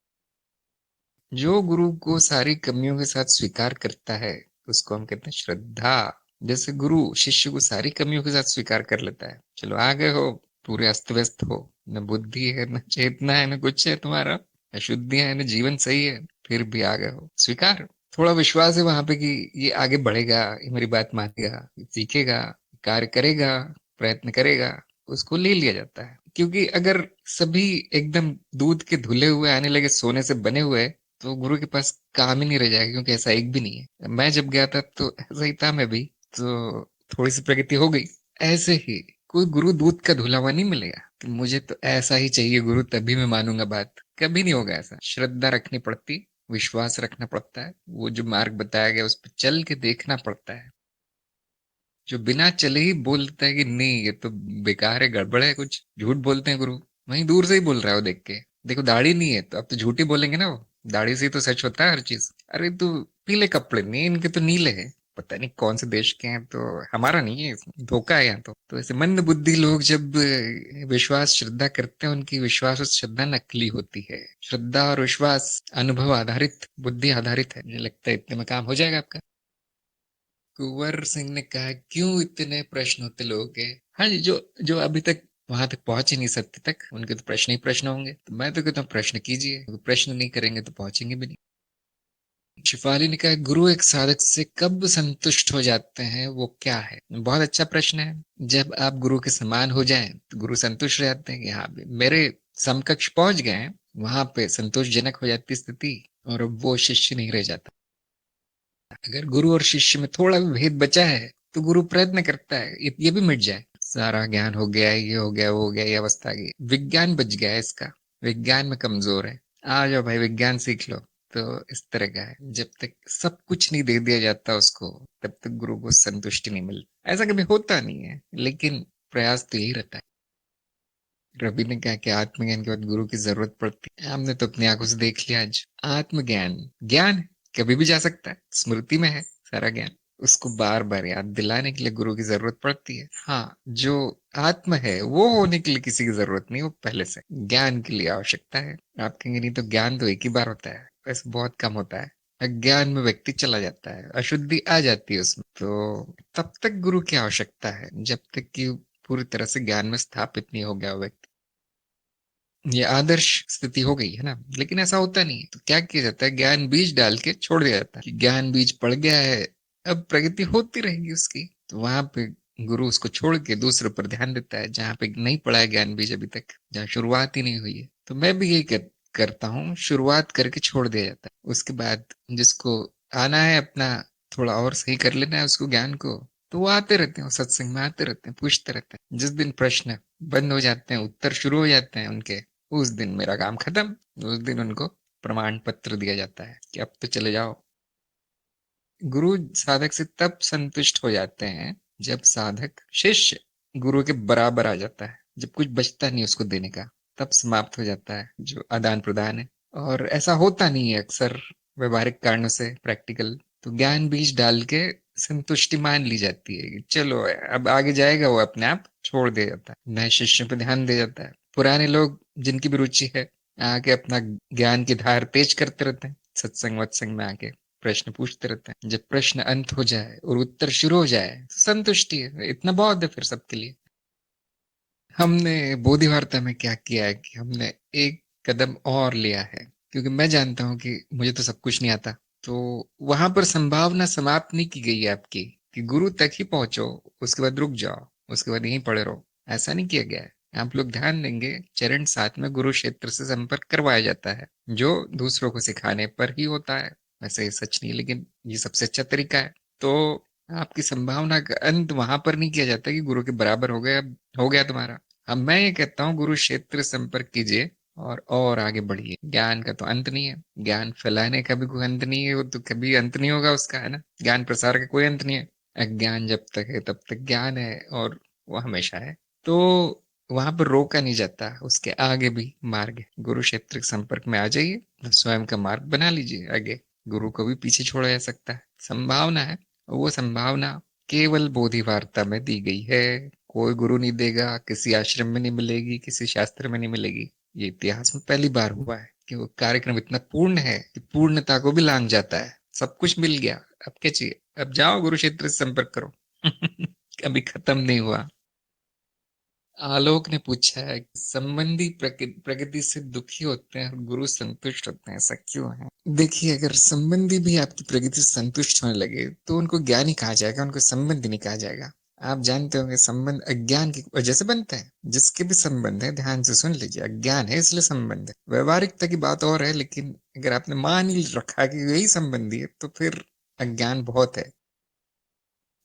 जो गुरु को सारी कमियों के साथ स्वीकार करता है, उसको हम कहते हैं श्रद्धा। जैसे गुरु शिष्य को सारी कमियों के साथ स्वीकार कर लेता है। चलो आ गए हो, पूरे अस्त व्यस्त हो, न बुद्धि है, न चेतना है, न कुछ है तुम्हारा, अशुद्धियां है, न जीवन सही है, फिर भी आ गए हो, स्वीकार। थोड़ा विश्वास है वहां पे कि ये आगे बढ़ेगा, ये मेरी बात मानेगा, सीखेगा, कार्य करेगा, प्रयत्न करेगा, उसको ले लिया जाता है। क्योंकि अगर सभी एकदम दूध के धुले हुए आने लगे, सोने से बने हुए, तो गुरु के पास काम ही नहीं रह जाएगा, क्योंकि ऐसा एक भी नहीं है। मैं जब गया था तो ऐसा ही था, मैं भी तो थोड़ी सी प्रगति हो गई। ऐसे ही कोई गुरु दूध का धुला हुआ नहीं मिलेगा कि मुझे तो ऐसा ही चाहिए गुरु, तभी मैं मानूंगा बात। कभी नहीं होगा ऐसा। श्रद्धा रखनी पड़ती, विश्वास रखना पड़ता है, वो जो मार्ग बताया गया उस पर चल के देखना पड़ता है। जो बिना चले ही बोलता है कि नहीं ये तो बेकार है, गड़बड़ है, कुछ झूठ बोलते हैं गुरु, वहीं दूर से ही बोल रहा है वो देख के। देखो दाढ़ी नहीं है तो अब तो झूठ ही बोलेंगे ना, वो दाढ़ी से ही तो सच होता है हर चीज। अरे तू पीले कपड़े नहीं, इनके तो नीले हैं, पता नहीं कौन से देश के हैं, तो हमारा नहीं है, इसमें धोखा है यहाँ। तो ऐसे मंद बुद्धि लोग जब विश्वास श्रद्धा करते हैं, उनकी विश्वास और श्रद्धा नकली होती है। श्रद्धा और विश्वास अनुभव आधारित, बुद्धि आधारित है। मुझे लगता है इतने में काम हो जाएगा आपका। कुंवर सिंह ने कहा, क्यों इतने प्रश्न होते लोगों के। हाँ जी, जो जो अभी तक वहां तक पहुंच ही नहीं सत्य तक, उनके तो प्रश्न ही प्रश्न होंगे। तो मैं तो कहता हूँ प्रश्न कीजिए, क्योंकि प्रश्न नहीं करेंगे तो पहुंचेंगे भी नहीं। शिफाली ने कहा, गुरु एक साधक से कब संतुष्ट हो जाते हैं, वो क्या है। बहुत अच्छा प्रश्न है। जब आप गुरु के समान हो जाएं तो गुरु संतुष्ट हो जाते हैं कि हाँ मेरे समकक्ष पहुंच गए हैं, वहां पे संतोषजनक हो जाती स्थिति, और अब वो शिष्य नहीं रह जाता। अगर गुरु और शिष्य में थोड़ा भी भेद बचा है तो गुरु प्रयत्न करता है ये भी मिट जाए। सारा ज्ञान हो गया, ये हो गया, वो हो गया, ये अवस्था आ गई, विज्ञान बच गया है इसका, विज्ञान में कमजोर है, आ जाओ भाई विज्ञान सीख लो। तो इस तरह का है। जब तक सब कुछ नहीं दे दिया जाता उसको, तब तक गुरु को संतुष्टि नहीं मिलती। ऐसा कभी होता नहीं है, लेकिन प्रयास तो यही रहता है। रवि ने कहा कि आत्मज्ञान के बाद गुरु की जरूरत पड़ती है। हमने तो अपनी आंखों से देख लिया आज। आत्मज्ञान ज्ञान कभी भी जा सकता है, स्मृति में है सारा ज्ञान। उसको बार बार याद दिलाने के लिए गुरु की जरूरत पड़ती है। हाँ, जो आत्म है वो होने के लिए किसी की जरूरत नहीं, वो पहले से ज्ञान के लिए आवश्यकता है। आप कहेंगे नहीं तो ज्ञान तो एक ही बार होता है, वैसे बहुत कम होता है। अज्ञान में व्यक्ति चला जाता है, अशुद्धि आ जाती है उसमें, तो तब तक गुरु की आवश्यकता है, जब तक कि पूरी तरह से ज्ञान में स्थापित नहीं हो गया वो व्यक्ति। ये आदर्श स्थिति हो गई है ना, लेकिन ऐसा होता नहीं है। तो क्या किया जाता है, ज्ञान बीज डाल के छोड़ दिया जाता है कि ज्ञान बीज पड़ गया है, अब प्रगति होती रहेगी उसकी। तो वहां पे गुरु उसको छोड़ के दूसरे पर ध्यान देता है, जहां पे नहीं पड़ा है ज्ञान बीज अभी तक, जहाँ शुरुआत ही नहीं हुई है। तो मैं भी यही करता हूँ, शुरुआत करके छोड़ दिया जाता है। उसके बाद जिसको आना है अपना थोड़ा और सही कर लेना है उसको ज्ञान को, तो वो आते रहते हैं, सत्संग में आते रहते हैं, पूछते रहते हैं। जिस दिन प्रश्न बंद हो जाते हैं, उत्तर शुरू हो जाते हैं उनके, उस दिन मेरा काम खत्म। उस दिन उनको प्रमाण पत्र दिया जाता है कि अब तो चले जाओ। गुरु साधक से तब संतुष्ट हो जाते हैं जब साधक शिष्य गुरु के बराबर आ जाता है, जब कुछ बचता नहीं उसको देने का, तब समाप्त हो जाता है जो आदान प्रदान है। और ऐसा होता नहीं है अक्सर, व्यवहारिक कारणों से, प्रैक्टिकल। तो ज्ञान बीज डाल के संतुष्टि मान ली जाती है कि चलो अब आगे जाएगा, वो अपने आप छोड़ दिया जाता है, नए शिष्यों पर ध्यान दिया जाता है। पुराने लोग जिनकी भी रुचि है आके अपना ज्ञान की धार तेज करते रहते हैं, सत्संग वत्संग में आके प्रश्न पूछते रहते हैं। जब प्रश्न अंत हो जाए और उत्तर शुरू हो जाए तो संतुष्टि है, इतना बहुत है फिर सबके लिए। हमने बोधि वार्ता में क्या किया है कि हमने एक कदम और लिया है, क्योंकि मैं जानता हूं कि मुझे तो सब कुछ नहीं आता। तो वहां पर संभावना समाप्त नहीं की गई है आपकी कि गुरु तक ही पहुंचो, उसके बाद रुक जाओ, उसके बाद यहीं पड़े रहो। ऐसा नहीं किया गया है। आप लोग ध्यान देंगे, चरण 7 में गुरु क्षेत्र से संपर्क करवाया जाता है, जो दूसरों को सिखाने पर ही होता है। वैसे ये सच नहीं, लेकिन ये सबसे अच्छा तरीका है। तो आपकी संभावना का अंत वहां पर नहीं किया जाता कि गुरु के बराबर हो गया, अब हो गया तुम्हारा। अब मैं ये कहता हूँ गुरु क्षेत्र संपर्क कीजिए और आगे बढ़िए। ज्ञान का तो अंत नहीं है, ज्ञान फैलाने का भी कोई अंत नहीं है, वो तो कभी अंत नहीं होगा उसका, है ना। ज्ञान प्रसार का कोई अंत नहीं है। अज्ञान जब तक है तब तक ज्ञान है, और वो हमेशा है। तो वहां पर रोका नहीं जाता, उसके आगे भी मार्ग है। गुरु क्षेत्र के संपर्क में आ जाइए, स्वयं का मार्ग बना लीजिए आगे। गुरु को भी पीछे छोड़ा जा सकता है, संभावना है। वो संभावना केवल बोधि वार्ता में दी गई है। कोई गुरु नहीं देगा, किसी आश्रम में नहीं मिलेगी, किसी शास्त्र में नहीं मिलेगी। ये इतिहास में पहली बार हुआ है कि वो कार्यक्रम इतना पूर्ण है कि पूर्णता को भी लांघ जाता है। सब कुछ मिल गया, अब क्या चाहिए? अब जाओ गुरु क्षेत्र से संपर्क करो। कभी खत्म नहीं हुआ। आलोक ने पूछा है कि संबंधी प्रगति से दुखी होते हैं और गुरु संतुष्ट होते हैं, ऐसा क्यों है? देखिए, अगर संबंधी भी आपकी प्रगति से संतुष्ट होने लगे तो उनको ज्ञानी कहा जाएगा, उनको संबंधी नहीं कहा जाएगा। आप जानते होंगे संबंध अज्ञान की वजह से बनते हैं। जिसके भी संबंध है, ध्यान से सुन लीजिए, अज्ञान है इसलिए संबंध है। व्यवहारिकता की बात और है, लेकिन अगर आपने मान ही रखा कि यही संबंधी है तो फिर अज्ञान बहुत है।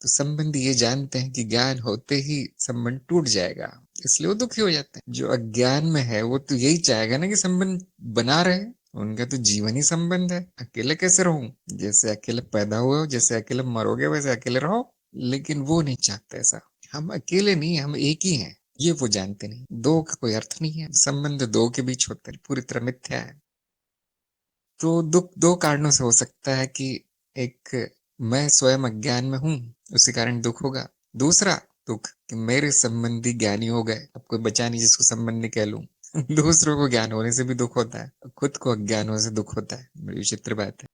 तो संबंधी ये जानते हैं कि ज्ञान होते ही संबंध टूट जाएगा, इसलिए वो दुखी हो जाते हैं। जो अज्ञान में है वो तो यही चाहेगा ना कि संबंध बना रहे। उनका तो जीवन ही संबंध है। अकेले कैसे रहूं? जैसे अकेले पैदा हुए हो, जैसे अकेले मरोगे, वैसे अकेले रहो। लेकिन वो नहीं चाहते ऐसा। हम अकेले नहीं, हम एक ही हैं, ये वो जानते नहीं। दो का कोई अर्थ नहीं है, संबंध दो के बीच होते हैं, पूरी तरह मिथ्या है। तो दुख दो कारणों से हो सकता है कि एक, मैं स्वयं अज्ञान में हूं, उसी कारण दुख होगा। दूसरा दुख कि मेरे संबंधी ज्ञानी हो गए, अब कोई बचा नहीं जिसको संबंधी कह लूं। दूसरों को ज्ञान होने से भी दुख होता है, खुद को अज्ञान होने से दुख होता है। बड़ी विचित्र बात है।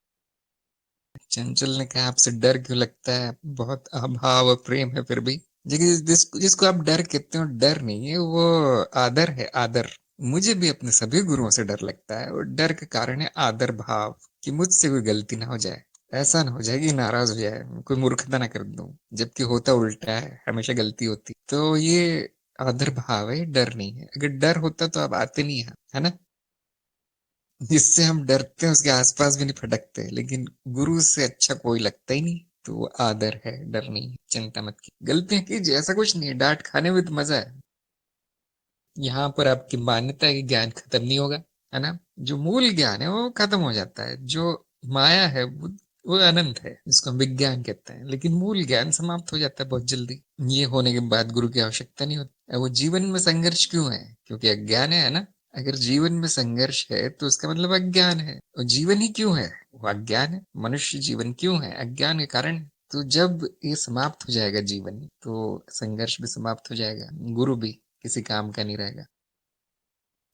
चंचल ने कहा, आपसे डर क्यों लगता है? बहुत अभाव प्रेम है फिर भी। जिसको आप डर कहते हो, डर नहीं है वो, आदर है, आदर। मुझे भी अपने सभी गुरुओं से डर लगता है, और डर का कारण है आदर भाव, कि मुझसे कोई गलती ना हो जाए। ऐसा ना हो जाए कि नाराज हो जाए, कोई मूर्खता ना कर दूं, जबकि होता उल्टा है, हमेशा गलती होती। तो ये आदर भाव है, डर नहीं है। अगर डर होता तो आप आते नहीं, है ना? जिससे हम डरते हैं उसके आसपास भी नहीं फटकते, लेकिन गुरु से अच्छा कोई लगता ही नहीं। तो वो आदर है, डर नहीं है। चिंता मत की, गलतियां कीजिए, ऐसा कुछ नहीं है, डांट खाने में तो मजा है। यहाँ पर आपकी मान्यता है कि ज्ञान खत्म नहीं होगा, है ना? जो मूल ज्ञान है वो खत्म हो जाता है। जो माया है वो अनंत है, जिसको हम विज्ञान कहते हैं। लेकिन मूल ज्ञान समाप्त हो जाता है बहुत जल्दी। ये होने के बाद गुरु की आवश्यकता नहीं होती। वो जीवन में संघर्ष क्यों है? क्योंकि अज्ञान है ना? अगर जीवन में संघर्ष है तो उसका मतलब अज्ञान है। और जीवन ही क्यों है? वो अज्ञान है। मनुष्य जीवन क्यों है? अज्ञान के कारण। तो जब ये समाप्त हो जाएगा जीवन, तो संघर्ष भी समाप्त हो जाएगा, गुरु भी किसी काम का नहीं रहेगा।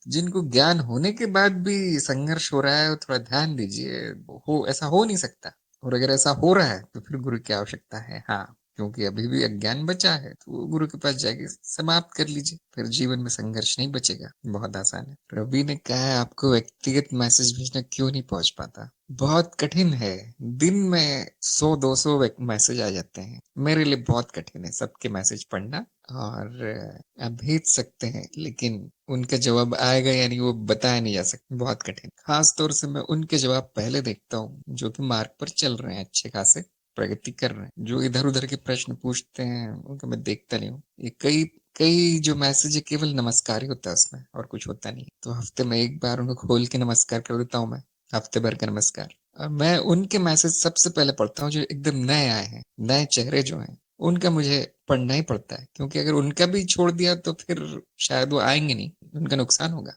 जिनको ज्ञान होने के बाद भी संघर्ष हो रहा है, थोड़ा ध्यान दीजिए। हो ऐसा हो नहीं सकता। और अगर ऐसा हो रहा है तो फिर गुरु की आवश्यकता है, हाँ। क्योंकि अभी भी अज्ञान बचा है, तो वो गुरु के पास जाके समाप्त कर लीजिए, फिर जीवन में संघर्ष नहीं बचेगा। बहुत आसान है। रवि ने कहा है, आपको व्यक्तिगत मैसेज भेजना क्यों नहीं पहुंच पाता? बहुत कठिन है। दिन में 100-200 मैसेज आ जाते हैं, मेरे लिए बहुत कठिन है सबके मैसेज पढ़ना। और आप भेज सकते हैं, लेकिन उनका जवाब आएगा या नहीं वो बताया नहीं जा सकता, बहुत कठिन। खास तौर से मैं उनके जवाब पहले देखता हूँ जो कि मार्ग पर चल रहे हैं, अच्छे खासे प्रगति कर रहे हैं। जो इधर उधर के प्रश्न पूछते हैं उनको मैं देखता नहीं हूँ। ये कई कई जो मैसेज है केवल नमस्कार ही होता है उसमें, और कुछ होता नहीं। तो हफ्ते में एक बार उनको खोल के नमस्कार कर देता हूँ मैं, हफ्ते भर का नमस्कार। और मैं उनके मैसेज सबसे पहले पढ़ता हूँ जो एकदम नए आए हैं, नए चेहरे जो हैं, उनका मुझे पढ़ना ही पड़ता है। क्योंकि अगर उनका भी छोड़ दिया तो फिर शायद वो आएंगे नहीं, उनका नुकसान होगा।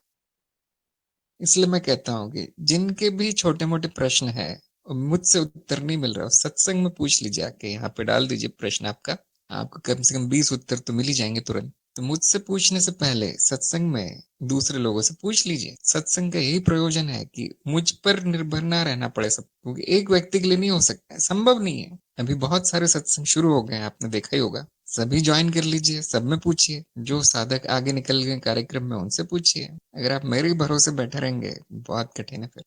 इसलिए मैं कहता हूँ कि जिनके भी छोटे मोटे प्रश्न है, मुझसे उत्तर नहीं मिल रहा, सत्संग में पूछ लीजिए, आके यहाँ पे डाल दीजिए प्रश्न आपका। आपको कम से कम 20 उत्तर तो मिल ही जाएंगे तुरंत। तो मुझसे पूछने से पहले सत्संग में दूसरे लोगों से पूछ लीजिए। सत्संग का यही प्रयोजन है कि मुझ पर निर्भर ना रहना पड़े सब, क्योंकि एक व्यक्ति के लिए नहीं हो सकता है, संभव नहीं है। अभी बहुत सारे सत्संग शुरू हो गए हैं, आपने देखा ही होगा। सभी ज्वाइन कर लीजिए, सब में पूछिए। जो साधक आगे निकल गए कार्यक्रम में उनसे पूछिए। अगर आप मेरे भरोसे बैठे रहेंगे, बहुत कठिन है फिर।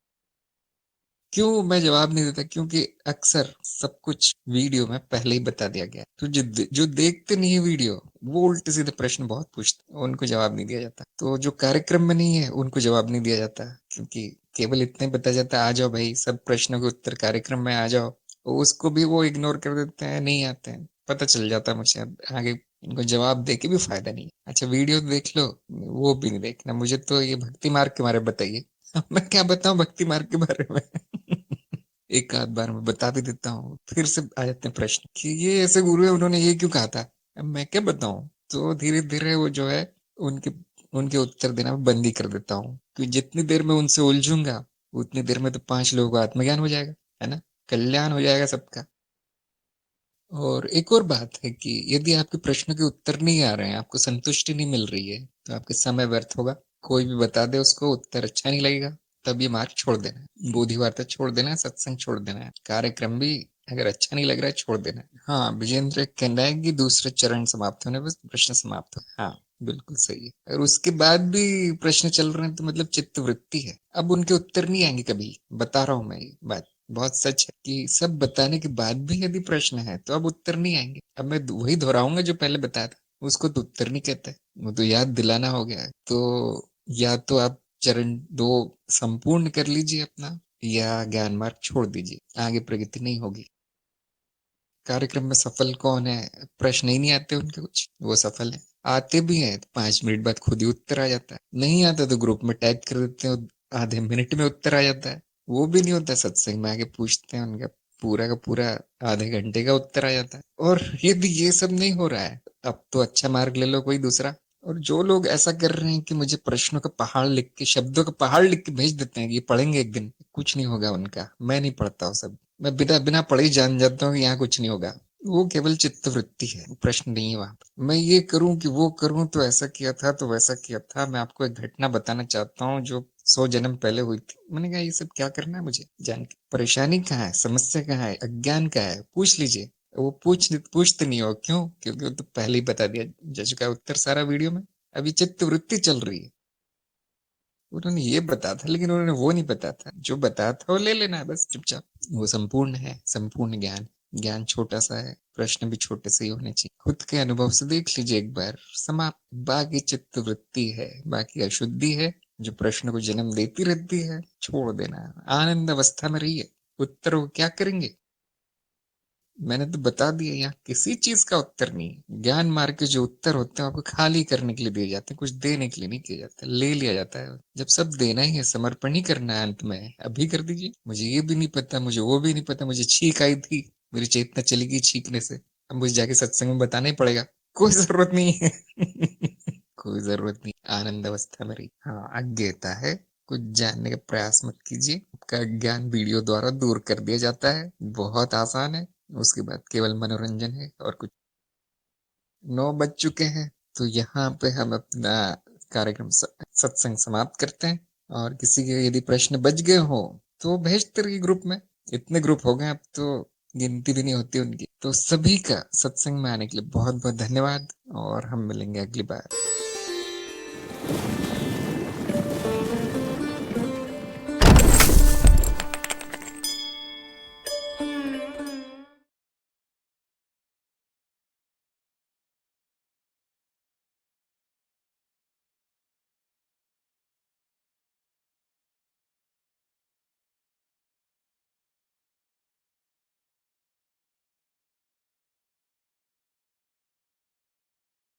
क्यों मैं जवाब नहीं देता? क्योंकि अक्सर सब कुछ वीडियो में पहले ही बता दिया गया है। तो जो देखते नहीं है वीडियो, वो उल्टे सीधे प्रश्न बहुत पूछते हैं, उनको जवाब नहीं दिया जाता। तो जो कार्यक्रम में नहीं है उनको जवाब नहीं दिया जाता, क्योंकि केवल इतना ही बताया जाता है, आ जाओ भाई, सब प्रश्नों के उत्तर कार्यक्रम में आ जाओ। उसको भी वो इग्नोर कर देते हैं, नहीं आते हैं। पता चल जाता है मुझे, अब आगे इनको जवाब दे के भी फायदा नहीं। अच्छा, वीडियो देख लो, वो भी नहीं देखना। मुझे तो ये भक्ति मार्ग के बारे में बताइए। मैं क्या बताऊं भक्ति मार्ग के बारे में? एक आध बार मैं बता भी देता हूँ, फिर से आ जाते हैं प्रश्न कि ये ऐसे गुरु है, उन्होंने ये क्यों कहा था, अब मैं क्या बताऊं। तो धीरे धीरे वो जो है उनके उनके उत्तर देना मैं बंद ही कर देता हूँ, क्योंकि जितनी देर में उनसे उलझूंगा उतनी देर में तो 5 लोगों का आत्मज्ञान हो जाएगा, है ना, कल्याण हो जाएगा सबका। और एक और बात है कि यदि आपके प्रश्नों के उत्तर नहीं आ रहे हैं, आपको संतुष्टि नहीं मिल रही है, तो आपका समय व्यर्थ होगा। कोई भी बता दे उसको, उत्तर अच्छा नहीं लगेगा, तब ये मार्ग छोड़ देना है, बोधि वार्ता छोड़ देना है, सत्संग छोड़ देना है, कार्यक्रम भी अगर अच्छा नहीं लग रहा है छोड़ देना है। हाँ, विजेंद्र कहना है कि दूसरे चरण समाप्त होने पर प्रश्न समाप्त हो, हाँ बिल्कुल सही है। और उसके बाद भी प्रश्न चल रहे हैं तो मतलब चित्त वृत्ति है, अब उनके उत्तर नहीं आएंगे कभी, बता रहा हूं मैं ये बात, बहुत सच है कि सब बताने के बाद भी यदि प्रश्न है तो अब उत्तर नहीं आएंगे। अब मैं वही दोहराऊंगा जो पहले बताया था, उसको तो उत्तर नहीं कहते, वो तो याद दिलाना हो गया है। तो या तो आप चरण 2 संपूर्ण कर लीजिए अपना, या ज्ञान मार्ग छोड़ दीजिए, आगे प्रगति नहीं होगी। कार्यक्रम में सफल कौन है, प्रश्न ही नहीं आते उनके कुछ, वो सफल है। आते भी हैं तो 5 मिनट बाद खुद ही उत्तर आ जाता है, नहीं आता तो ग्रुप में टाइप कर देते हैं, आधे मिनट में उत्तर आ जाता है। वो भी नहीं होता, सत्संग में आके पूछते हैं, उनका पूरा का पूरा आधे घंटे का उत्तर आ जाता है। और यदि ये सब नहीं हो रहा है, अब तो अच्छा मार्ग ले लो कोई दूसरा। और जो लोग ऐसा कर रहे हैं कि मुझे प्रश्नों का पहाड़ लिख के, शब्दों का पहाड़ लिख के भेज देते हैं कि ये पढ़ेंगे एक दिन, कुछ नहीं होगा उनका, मैं नहीं पढ़ता हूँ सब, मैं बिना बिना पढ़े ही जान जाता हूँ कि यहाँ कुछ नहीं होगा। वो केवल चित्त वृत्ति है, प्रश्न नहीं है वहां पर। मैं ये करूं कि वो करूं, तो ऐसा किया था तो वैसा किया था। मैं आपको एक घटना बताना चाहता हूँ जो 100 जन्म पहले हुई थी। मैंने कहा ये सब क्या करना है मुझे जान के, परेशानी कहाँ है, समस्या कहाँ है, अज्ञान कहाँ है, पूछ लीजिए। वो पूछते नहीं हो, क्यों? क्योंकि वो तो पहले ही बता दिया जा चुका है उत्तर सारा वीडियो में। अभी चित्त वृत्ति चल रही है। उन्होंने ये बताया था लेकिन उन्होंने वो नहीं बताया था, जो बताया था वो ले लेना है बस चुपचाप। वो संपूर्ण है, संपूर्ण ज्ञान। ज्ञान छोटा सा है, प्रश्न भी छोटे से ही होने चाहिए। खुद के अनुभव से देख लीजिए एक बार, समाप्त। बाकी चित्त वृत्ति है, बाकी अशुद्धि है जो प्रश्न को जन्म देती रहती है, छोड़ देना। आनंद अवस्था में रहिए। उत्तर को क्या करेंगे, मैंने तो बता दिया, यहाँ किसी चीज का उत्तर नहीं है। ज्ञान मार्ग के जो उत्तर होते हैं आपको खाली करने के लिए दिए जाते हैं, कुछ देने के लिए नहीं किया जाता, ले लिया जाता है। जब सब देना ही है, समर्पण ही करना है, अंत में अभी कर दीजिए। मुझे ये भी नहीं पता, मुझे वो भी नहीं पता, मुझे छींक आई थी, मेरी चेतना चली गई छींकने से, अब मुझे जाके सत्संग में बताना ही पड़ेगा। कोई जरूरत नहीं है। कोई जरूरत नहीं, आनंद अवस्था में रही। हाँ, अज्ञेयता है, कुछ जानने का प्रयास मत कीजिए, आपका ज्ञान वीडियो द्वारा दूर कर दिया जाता है, बहुत आसान है। उसके बाद केवल मनोरंजन है और कुछ। 9 बज चुके हैं, तो यहाँ पे हम अपना कार्यक्रम सत्संग समाप्त करते हैं। और किसी के यदि प्रश्न बच गए हो तो भेजते रहिए ग्रुप में, इतने ग्रुप हो गए अब तो गिनती भी नहीं होती उनकी। तो सभी का सत्संग में आने के लिए बहुत बहुत धन्यवाद, और हम मिलेंगे अगली बार।